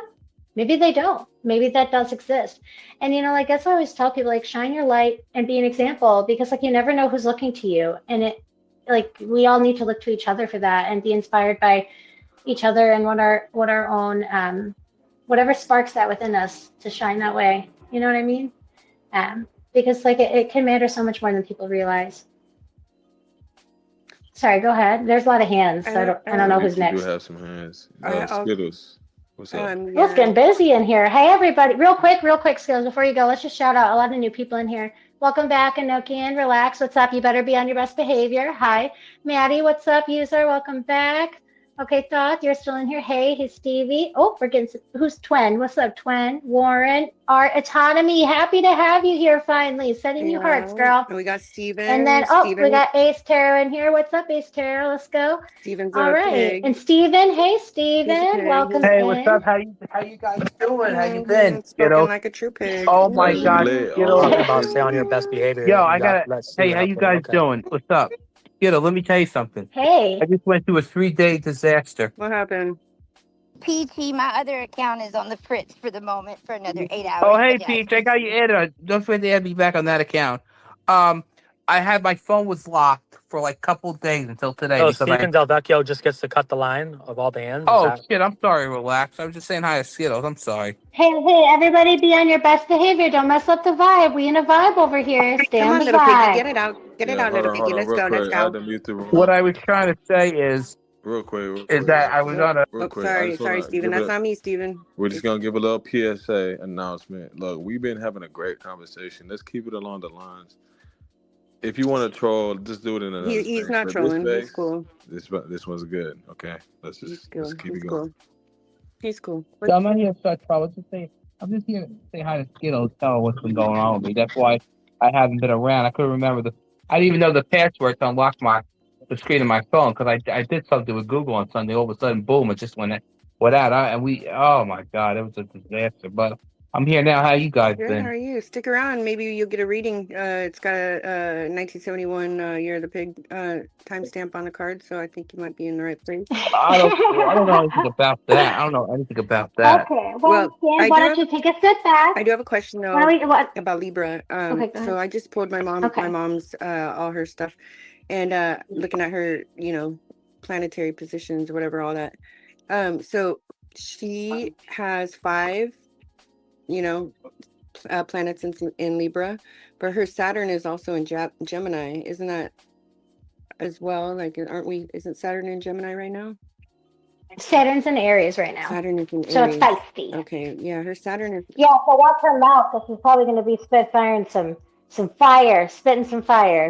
Maybe they don't. Maybe that does exist. And like that's what I always tell people, like shine your light and be an example because like you never know who's looking to you. And it like we all need to look to each other for that and be inspired by each other and what our own whatever sparks that within us to shine that way. You know what I mean? Because like it can matter so much more than people realize. Sorry, go ahead. There's a lot of hands, so I don't know who's We do next. have some hands. I, I'll, Skittles. What's up? Well, it's getting Yeah. busy in here. Hey, everybody, real quick, Skills, before you go, let's just shout out a lot of new people in here. Welcome back, Anoki and Relax. What's up? You better be on your best behavior. Hi. Maddie, what's up, user? Welcome back. Okay, Thoth, you're still in here. Hey, Stevie. Oh, we're getting, who's Twen? What's up, Twen? Warren, Art Autonomy. Happy to have you here finally. Sending you hearts, Yeah. girl. And we got Steven. And then, we got Ace Tarot in here. What's up, Ace Tarot? Let's go. Steven's All a right. pig. And Steven. Hey, He's a Steven. pig. Welcome Hey, in. what's up? How you guys doing? How you been? Spoken like a true pig. Oh my Hey, we God, lit Skittle. all Talking day. about stay on your best behavior. Yo, You I got gotta. let's see Hey, what how you guys okay. doing? What's up? Skittle, let me tell you something. Hey. I just went through a 3-day disaster. What happened? Peachy, my other account is on the fritz for the moment for another 8 hours. Oh, hey, but Peach, I got you added. Don't forget to add me back on that account. I had my phone was locked for like a couple days until today Oh, because Steven Del Vecchio just gets to cut the line of all the hands. Is Oh that... shit! I'm sorry. Relax. I was just saying hi to Skittles. I'm sorry. Hey, everybody be on your best behavior. Don't mess up the vibe. We in a vibe over here. Stay Come on on, the little piggy, vibe. get it out. Get it Yeah, out, little piggy. Let's real go. Let's quick. I had go. to mute the room. What I was trying to say is Real quick. that I was on a. Real Oh, quick. I sorry, just wanna Steven. give That's it. not me, Steven. We're just gonna give a little PSA announcement. Look, we've been having a great conversation. Let's keep it along the lines. If you want to troll, just do it in another He's space. not But trolling. this He's space, cool. this one's good. Okay, let's He's keep cool. it He's going. cool. He's cool. So I'm not here to start trouble. I'm just here to say hi to Skittles. Tell her what's been going on with me. That's why I haven't been around. I couldn't remember I didn't even know the password to unlock the screen of my phone because I did something with Google on Sunday. All of a sudden, boom! It just went out. Oh my God, it was a disaster. But I'm here now. How you guys Good. been? How are you? Stick around. Maybe you'll get a reading. It's got a 1971 Year of the Pig timestamp on the card, so I think you might be in the right place. I don't know anything about that. I don't know anything about that. Okay. Well, Stan, why don't you take a sit back? I do have a question though about Libra. Okay, go So ahead. I just pulled my mom's all her stuff, and looking at her, planetary positions, whatever, all that. So she has 5, planets in Libra, but her Saturn is also in Gemini. Isn't that as well? Like, isn't Saturn in Gemini right now? Saturn's in Aries right now. Saturn is in Aries. So it's feisty. Okay, yeah, her Saturn is. Yeah, so watch her mouth. So she's probably going to be spitting some fire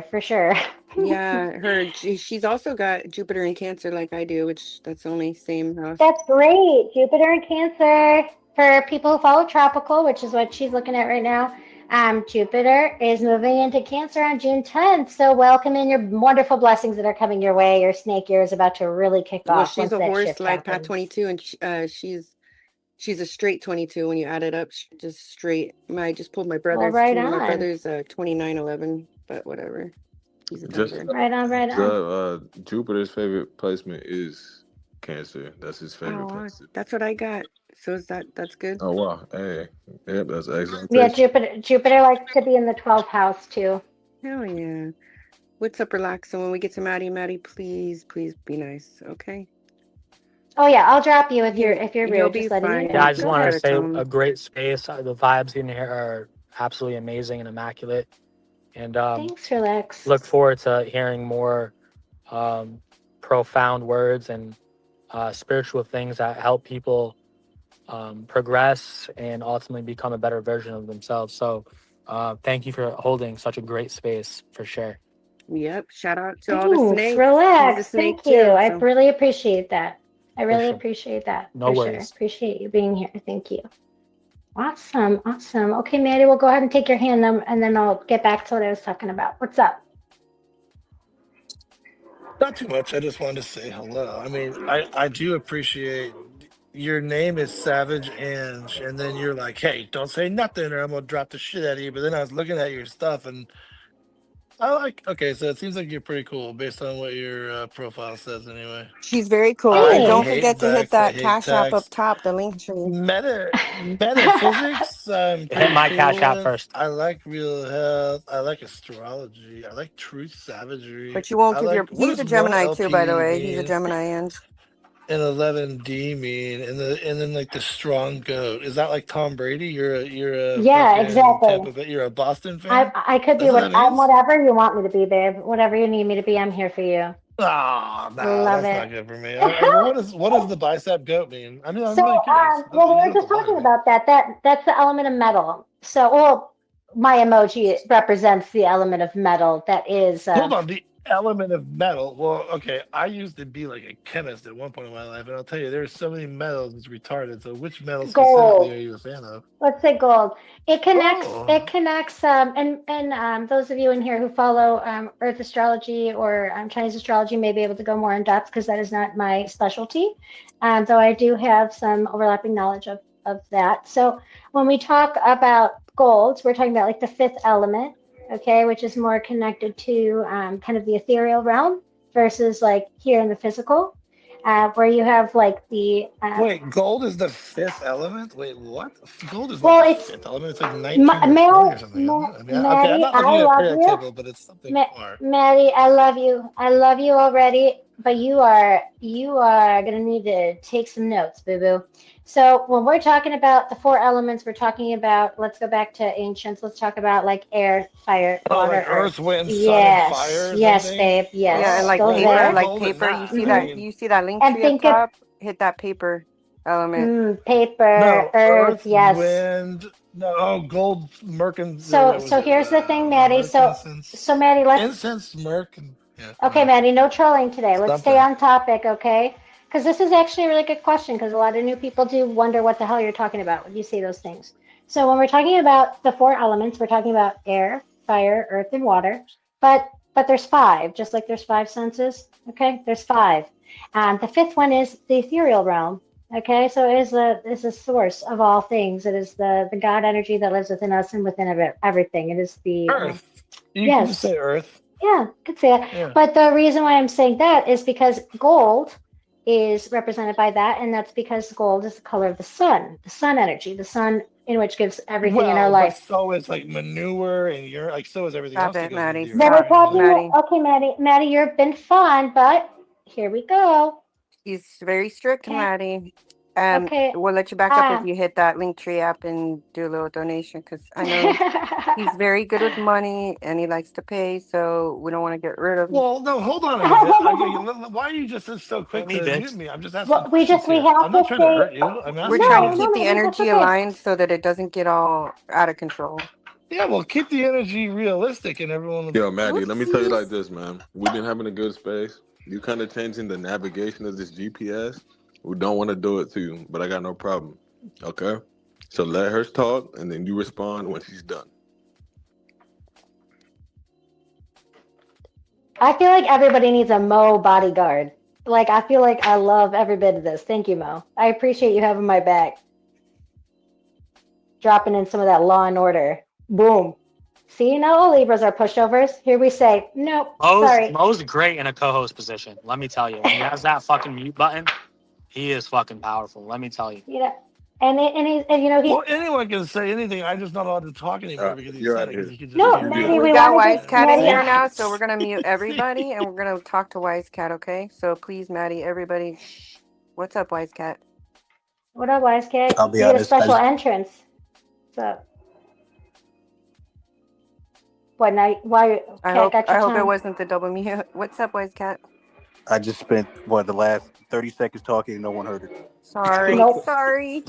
for sure. Yeah, she's also got Jupiter in Cancer like I do, which that's only same house. That's great. Jupiter in Cancer. For people who follow tropical, which is what she's looking at right now, Jupiter is moving into Cancer on June 10th. So welcome in your wonderful blessings that are coming your way. Your snake year is about to really kick off. Well, she's once a that horse shift like Pat happens. 22, and she's a straight 22 when you add it up, just straight. I just pulled my brother's right too. on. My brother's 2911, but whatever. He's a Just Denver. Right on. Jupiter's favorite placement is Cancer. That's his favorite Oh, placement. that's what I got. So that's good. Oh wow, hey, yep, that's excellent. Yeah, Jupiter likes to be in the 12th house too. Hell yeah. What's up, relax? So when we get to Maddie, please be nice, okay? Oh yeah, I'll drop you if you're You'll rude. be Just letting you fine. know. Yeah, I just Go wanted ahead, to say Tom. a great space. The vibes in here are absolutely amazing and immaculate. And Thanks, Relax. look forward to hearing more profound words and spiritual things that help people progress and ultimately become a better version of themselves. So thank you for holding such a great space for sure. Yep. Shout out to all the Thanks, snakes. Relax. He's a snake Thank you. too, I so. really appreciate that. I really sure. appreciate that. No for worries. Sure. Appreciate you being here. Thank you. Awesome. Okay, Maddie, we'll go ahead and take your hand and then I'll get back to what I was talking about. What's up? Not too much. I just wanted to say hello. I mean, I do appreciate your name is Savage Ange, and then you're like, hey, don't say nothing or I'm gonna drop the shit out of you. But then I was looking at your stuff and okay, so it seems like you're pretty cool based on what your profile says anyway. She's very cool. I And don't hate forget to hit Vex. I that hate cash app up text. top, the link tree. Metaphysics, I'm Hit pretty my cool cash app with. first. I like real health. I like astrology. I like truth savagery. But you won't I give like what he's does a Gemini 1 too, by the LP way. He's a mean? Gemini and And 11D mean? And then like the strong goat. Is that like Tom Brady? You're a Yeah, fucking exactly. Tampa Bay. You're a Boston fan. I could be That's what that means? whatever you want me to be, babe. Whatever you need me to be, I'm here for you. Ah, nah, Love that's not it. good for me. What does the bicep goat mean? I mean, I'm So, really curious. well, we You were don't have just to lie to talking me. about that. That's the element of metal. So, well, my emoji represents the element of metal. That is Hold on, the element of metal. Well, okay, I used to be like a chemist at one point in my life, and I'll tell you, there's so many metals, it's retarded. So, which metal specifically gold. are you a fan of? Let's say gold. It connects. Oh, It connects. And those of you in here who follow Earth astrology or Chinese astrology may be able to go more in depth because that is not my specialty. Though I do have some overlapping knowledge of that. So when we talk about gold, we're talking about like the fifth element, okay, which is more connected to kind of the ethereal realm versus like here in the physical, where you have like the wait, gold is the fifth element? Wait, what? Gold is not well, the it's fifth element. It's like 19 or 20 or something, isn't it? I mean, okay, I'm Maddie, not I looking at a love periodic you. table, but it's something far. Maddie, I love you. I love you already, but you are gonna need to take some notes, boo boo. So when we're talking about the four elements, we're talking about, let's go back to ancients. Let's talk about like air, fire, Oh, water, like earth. earth, wind, sun, and Yes, fire or yes, something? babe. Yes, Yeah, and like Oh, go well, where's paper, there. like gold at paper. You that? see I that? mean, You see that link And tree up think of top? Hit that paper element. paper, no, earth. earth, Yes. wind, no, oh, gold, So what was so it? here's the thing, Maddie. So Incense, Maddie, let's incense, yeah, okay, whatever. Maddie, no trolling today. Let's stay Something. on topic, okay? Because this is actually a really good question because a lot of new people do wonder what the hell you're talking about when you say those things. So when we're talking about the four elements, we're talking about air, fire, earth, and water. But there's five, just like there's five senses. Okay, there's five. The fifth one is the ethereal realm. Okay, so it is a source of all things. It is the God energy that lives within us and within everything. It is the Earth. You can just yes. say earth. Yeah, could say that. Yeah. But the reason why I'm saying that is because gold is represented by that, and that's because gold is the color of the sun energy, the sun in which gives everything in our Well, but life. so is like manure and you're like so is everything Stop else that it, goes into Maddie. the earth, Then we're right? I mean, Stop, like, talking, Maddie. okay, Maddie, you've been fun, but here we go. He's very strict, Okay, Maddie. okay. We'll let you back up if you hit that link tree app and do a little donation because I know he's very good with money and he likes to pay, so we don't want to get rid of him. well, no, hold on a minute. Why are you just so quick Me, to bitch. mute me? I'm just asking Well, questions we here. have I'm not to trying to say, hurt you. I'm We're asking trying to no, you. keep the Maddie, that's energy okay. aligned so that it doesn't get all out of control. Yeah, well, keep the energy realistic and everyone will. Yo, Maddie, let me tell you like Whoopsies. this, man. We've been having a good space. You kind of changing the navigation of this GPS. We don't want to do it to you, but I got no problem. Okay? So let her talk, and then you respond when she's done. I feel like everybody needs a Mo bodyguard. Like, I feel like I love every bit of this. Thank you, Mo. I appreciate you having my back. Dropping in some of that law and order. Boom. See, not all Libras are pushovers. Here we say, nope, sorry. Mo's great in a co-host position. Let me tell you, when he has that fucking mute button, he is fucking powerful. Let me tell you. You know, and you know, Well, anyone can say anything. I'm just not allowed to talk anymore because he You're said out it of because here. he could just no, hear me. Maddie, We we got wanted to, Wisecats in Maddie, here now, so we're gonna mute See? everybody and we're gonna talk to Wisecat, okay? So please, Maddie, everybody, shh. What's up, Wisecat? what up, Wise Cat? I'll be You get a honest. special entrance. What's up? What now? Why Cat got I your hope it tongue? wasn't the double mute. What's up, Wisecat? I just spent the last 30 seconds talking and no one heard it. Sorry, Nope. sorry.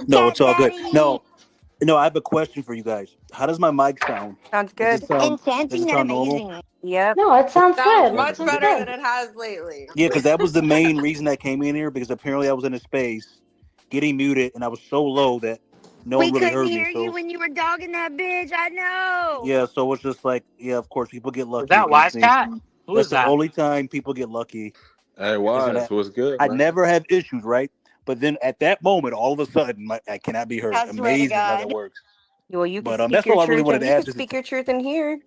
No, it's all good. Daddy. No, I have a question for you guys. How does my mic sound? Sounds Does good. it sound Enchanting and normal? amazing. Yep. No, it sounds Sounds good. much Sounds better good. than it has lately. Yeah, because that was the main reason I came in here, because apparently I was in a space getting muted and I was so low that no We one really couldn't heard me. hear you So when you were dogging that bitch. I know. yeah, so it's just like, yeah, of course people get Is lucky that against me. Wisecat? Who That's is the that? only time people get lucky. Hey, Is Wise, that what's good, I man? never have issues, right? But then at that moment, all of a sudden, I cannot be heard. I swear to Amazing how that God. works. Well, you can But speak that's your all I really truth wanted and to you can ask. speak your truth in here.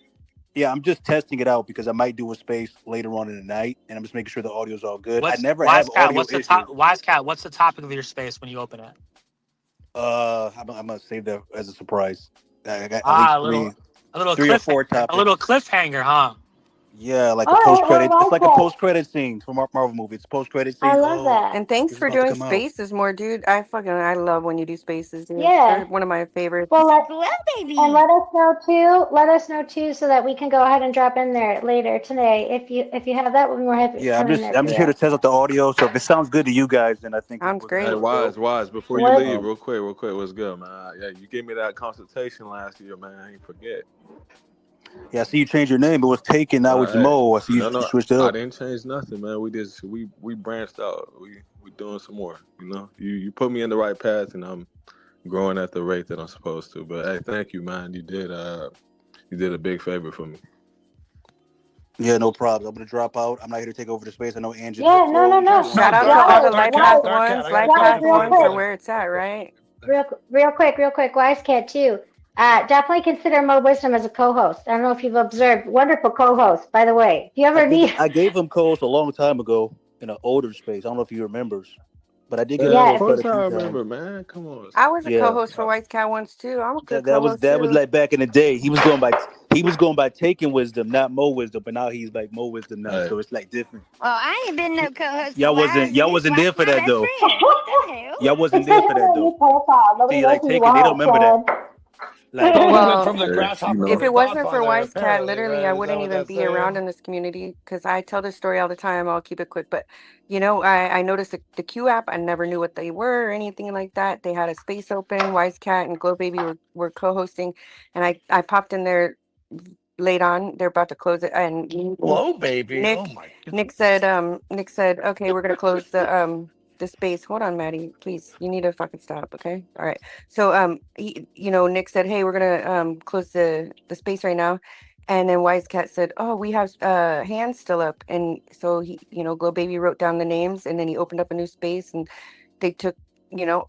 Yeah, I'm just testing it out because I might do a space later on in the night, and I'm just making sure the audio's all good. I What's never have Wisecat? audio What's the issues. top? Wisecat, what's the topic of your space when you open it? I'm gonna save that as a surprise. I got at Ah, least a little three or cliff, four a little topics. cliffhanger, huh? Yeah, like a All right, post what credit. It's was like a it? post credit scene from a Marvel movie. It's a post credit I scene. love Oh, that. And thanks it's for about to doing come out. spaces more, dude. I love when you do spaces, dude. Yeah. They're one of my favorites. Well, Well, baby. and let us know too, so that we can go ahead and drop in there later today. If you have that, we'll be more happy to Yeah, come in there I'm for just here you. to test out the audio. So if it sounds good to you guys, then I think Sounds we're great. Hey, good to go. Wise, before you What? leave, real quick, what's good, man? Yeah, you gave me that consultation last year, man. I ain't forget. Yeah, I see you changed your name. It was Taken. Now it's Hey, Mo. I see you no, switched it I up. didn't change nothing, man. We branched out. We doing some more. You know, you put me in the right path, and I'm growing at the rate that I'm supposed to. But hey, thank you, man. You did a big favor for me. Yeah, no problem. I'm gonna drop out. I'm not here to take over the space. I know Angie's Yeah, the no, flow. no. Shout out to Guys, all the life guys, path ones. Life guys, path real ones are quick. where it's at, right? Real quick, Wise Cat too. Definitely consider Mo Wisdom as a co-host. I don't know if you've observed. Wonderful co-host, by the way. If you ever need, I gave him co-host a long time ago in an older space. I don't know if he remembers, but I did give him Yeah, of co-host course quite a I few remember, times. man. Come on. I was a Yeah. co-host for White Cat once too. I'm a good That co-host was too. like back in the day. He was going by Taking Wisdom, not Mo Wisdom, but now he's like Mo Wisdom now. Hey. So it's like different. Well, I ain't been no co-host. Y'all for a while, wasn't and there this for White's that my though. best friend. What the hell? Y'all wasn't there for that though. Nobody See, like knows who you Taken, they don't are, remember that. son. Like So we went Well, from the Yeah, grasshopper if to it the wasn't for Godfather, Wise Cat, apparently, literally, right? I Is that wouldn't what even that's be around saying? in this community because I tell this story all the time. I'll keep it quick. But, you know, I noticed the Q app. I never knew what they were or anything like that. They had a space open. Wise Cat and Glow Baby were co-hosting. And I popped in there late on. They're about to close it. And Hello, baby. Oh my Nick said, okay, we're gonna close the space. Hold on, Maddie, please. You need to fucking stop, okay? All right. So Nick said, hey, we're gonna close the space right now. And then Wise Cat said, oh, we have hands still up. And so he, Glow Baby wrote down the names and then he opened up a new space and they took,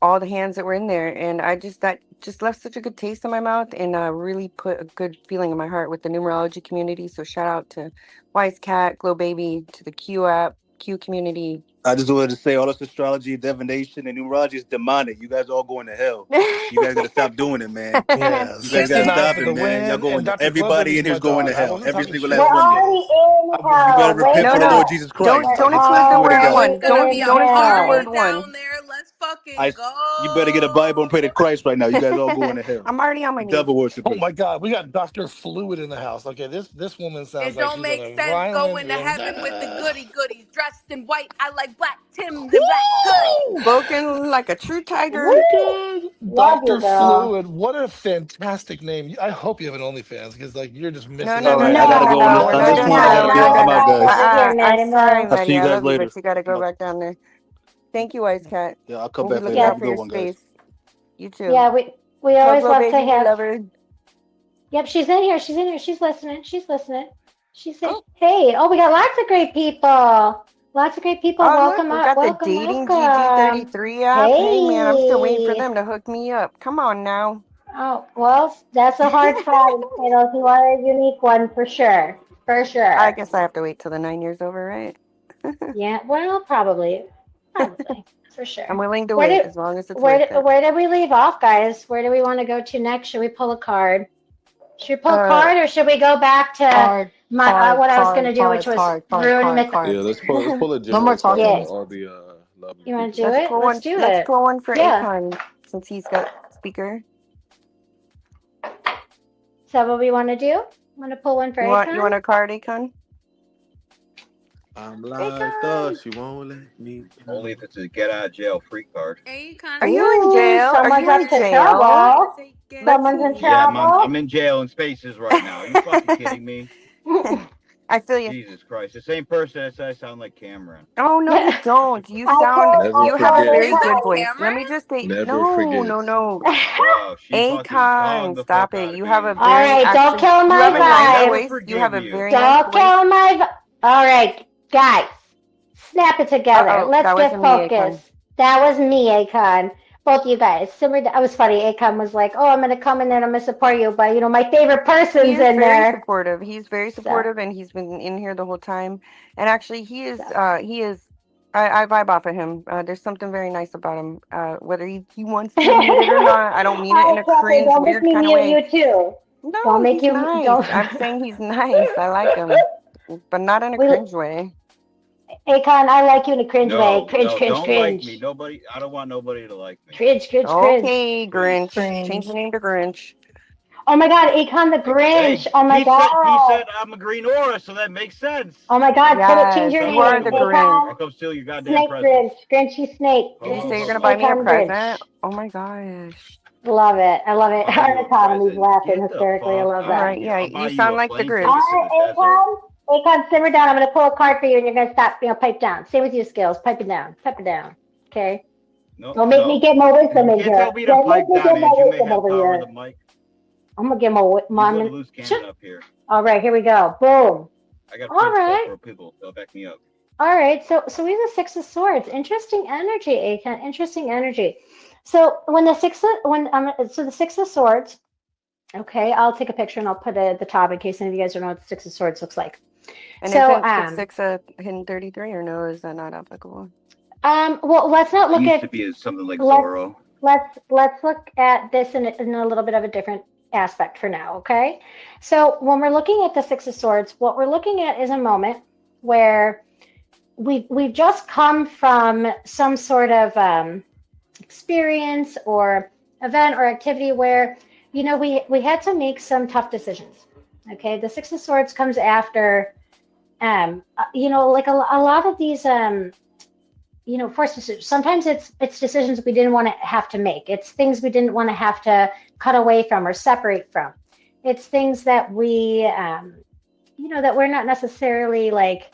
all the hands that were in there. And that just left such a good taste in my mouth and really put a good feeling in my heart with the numerology community. So shout out to Wise Cat, Glow Baby, to the Q app, Q community. I just wanted to say all this astrology, divination, and numerology is demonic. You guys all going to hell. You guys gotta stop doing it, man. Yeah, You guys gotta 69 stop for it, the man. Y'all win. going And to Dr. Glow everybody Baby's in my here's going to dog. I hell. wasn't Every talking single shit. We're last one of already you. in hell. You better repent for the Wait, Lord Jesus Christ. Don't I include the swear to word God. one. It's gonna be a Don't include the party word one. down there. Let's fucking You better get a Bible and pray to Christ right now. You guys all going to hell. I'm already on my knees. Devil Oh worshipers. my God, we got Dr. Fluid in the house. Okay, this woman sounds It like don't she's on make a sense violent going to heaven with the vendetta. goodies dressed in white. I like black Tims and black hoodies. Spoken like a true Oh tiger. my God, love you, Dr. girl. Fluid, what a fantastic name. I hope you have an OnlyFans because like you're just No, missing no, out All no, on right, no, I no, gotta no, go on no. this We're on not this doing point. I that. gotta We're be not on. I'm doing out, that. guys. Again, Maddie I'm sorry, Mo. I'll see Maddie. you I guys love you, later. but you gotta go back down there. Thank you, Wise Cat. Yeah, I'll come We'll be back later. looking Have out a for good your one, guys. space. You too. Yeah, we Tell always Glow love to Baby we have. love her. Yep, she's in here. She's in here. She's listening. She's listening. She's saying, Oh, hey, we got lots of great people. Lots of great people. look, Welcome we up. got the Welcome, Dating welcome. GG33 app. Hey, man, I'm still waiting for Hey. them to hook me up. Come on now. Oh, well, that's a hard fight. You know, if you want a unique one, for sure. For I sure. guess I have to wait till the 9 years over, right? Yeah, well, probably. Probably. For sure. I'm willing to Where wait did as long as it's worth it. where did we leave off, guys? Where do we want to go to next? Should we pull a card? Should we pull a card, or should we go back to Card, what I was going to do, which was rune myth? Yeah, let's pull a No more general card Yeah. talking. for all the lovely You want to people. do it? Let's do Let's it. pull one for Yeah. Akon since he's got speaker. Is that what we want to do? Want to pull one for You Akon? want a card, Akon? I'm like, thought she won't let me. Only if it's a get out of jail free card. Are you in jail? Are Someone's you up in to jail? trouble. Let's Someone's in see. Yeah, trouble. I'm in jail in spaces right now. Are you fucking kidding me? I feel you. Jesus Christ. The same person that said I sound like Cameron. Oh no, you don't. You I sound. Never You have a forget. very You good got voice. Let me Cameron? just say, Never no, forget. no. Bro, she fucking Akon, called the stop fuck out it. of You me. have a All very right, don't actually. kill You my have a nice vibe. Never voice. You forgive have a you. very nice Don't voice. kill my vibe. All right, guys, snap it together. Uh-oh, Let's that get wasn't me, Akon. focused. That was me, Akon. Both of you guys. That was funny. Akon was like, "Oh, I'm gonna come in there and I'm gonna support you," but my favorite He person's is in very there. supportive. He's very So, supportive, and he's been in here the whole time. And actually, he is. I vibe off of him. There's something very nice about him. Whether he wants to admit it or not, I don't mean it in a Catherine, cringe, don't make weird me kind of mute way. you too. No, Don't make he's you nice. don't. I'm saying he's nice. I like him. but not in a We, cringe way. Akon, I like you in a cringe way. No, Cringe, no, cringe, don't like me. cringe. Nobody. I don't want nobody to like me. Cringe, cringe, cringe. Okay, Please. Grinch. Change the name to Grinch. Oh my God, Akon the Grinch. Hey, Oh my he God. said I'm a green aura, so that makes sense. Oh my God, change Yes, your you are name. the Akon, Grinch. I'll come steal your goddamn Snake presents. Grinch. Grinchy Snake. Did you say you're Oh, gonna buy me a Akon present? Grinch. Oh my gosh. Love it. I love it. buy Our you a economy's present. laughing Get the hysterically. I fuck love All that. out of right, here. yeah, I'll buy you you sound a like the plane Grinch. All ticket to the right, desert. Akon, simmer down. I'm going to pull a card for you and you're going to stop, pipe down. Same with you, Skills. Pipe it down. Pipe it down. Okay? No, Don't make me no. get more wisdom You in can't here. tell me to Don't pipe make me down, get Ange. more You may wisdom have over power of here. the mic. I'm going to get more. You got a Mom. loose cannon up here. All right, here we go. Boom. I got All prince stuff right. for people. They'll back me up. All right. So we have the Six of Swords. Interesting energy, Akon. Interesting energy. So when the Six of Swords. Okay, I'll take a picture and I'll put it at the top in case any of you guys don't know what the Six of Swords looks like. And So isn't the 6 a hidden 33 or no? Is that not applicable? well, let's not It look used at to be something like let's Zorro. let's look at this in a little bit of a different aspect for now. Okay, so when we're looking at the Six of Swords, what we're looking at is a moment where we've just come from some sort of experience or event or activity where we had to make some tough decisions. Okay, the Six of Swords comes after like a lot of these forced decisions. Sometimes it's decisions we didn't want to have to make. It's things we didn't want to have to cut away from or separate from. It's things that we that we're not necessarily like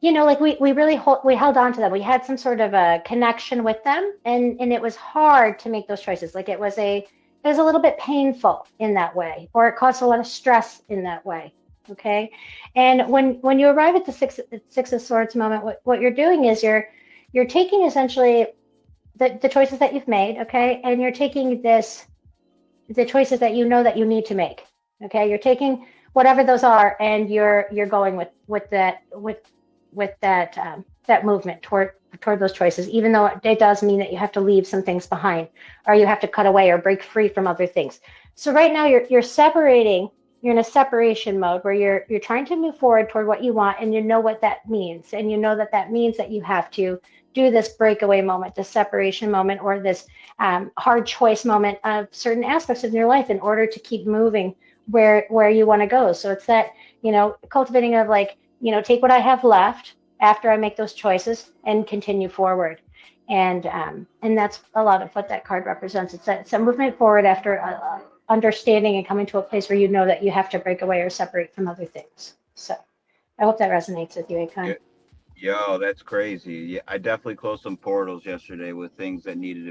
we really held on to them. We had some sort of a connection with them, and it was hard to make those choices. Like it was a little bit painful in that way, or it caused a lot of stress in that way. Okay, and when you arrive at the Six of Swords moment, what you're doing is you're taking essentially the choices that you've made, okay, and you're taking the choices that you know that you need to make. Okay, you're taking whatever those are, and you're going with that movement toward those choices, even though it does mean that you have to leave some things behind, or you have to cut away or break free from other things. So right now you're separating. You're in a separation mode where you're trying to move forward toward what you want, and you know what that means, and you know that means that you have to do this breakaway moment, this separation moment, or this hard choice moment of certain aspects of your life in order to keep moving where you want to go. So it's that cultivating of take what I have left after I make those choices and continue forward. And that's a lot of what that card represents. It's a movement forward after understanding and coming to a place where you know that you have to break away or separate from other things. So I hope that resonates with you, Akon. Yo, that's crazy. Yeah, I definitely closed some portals yesterday with things that needed to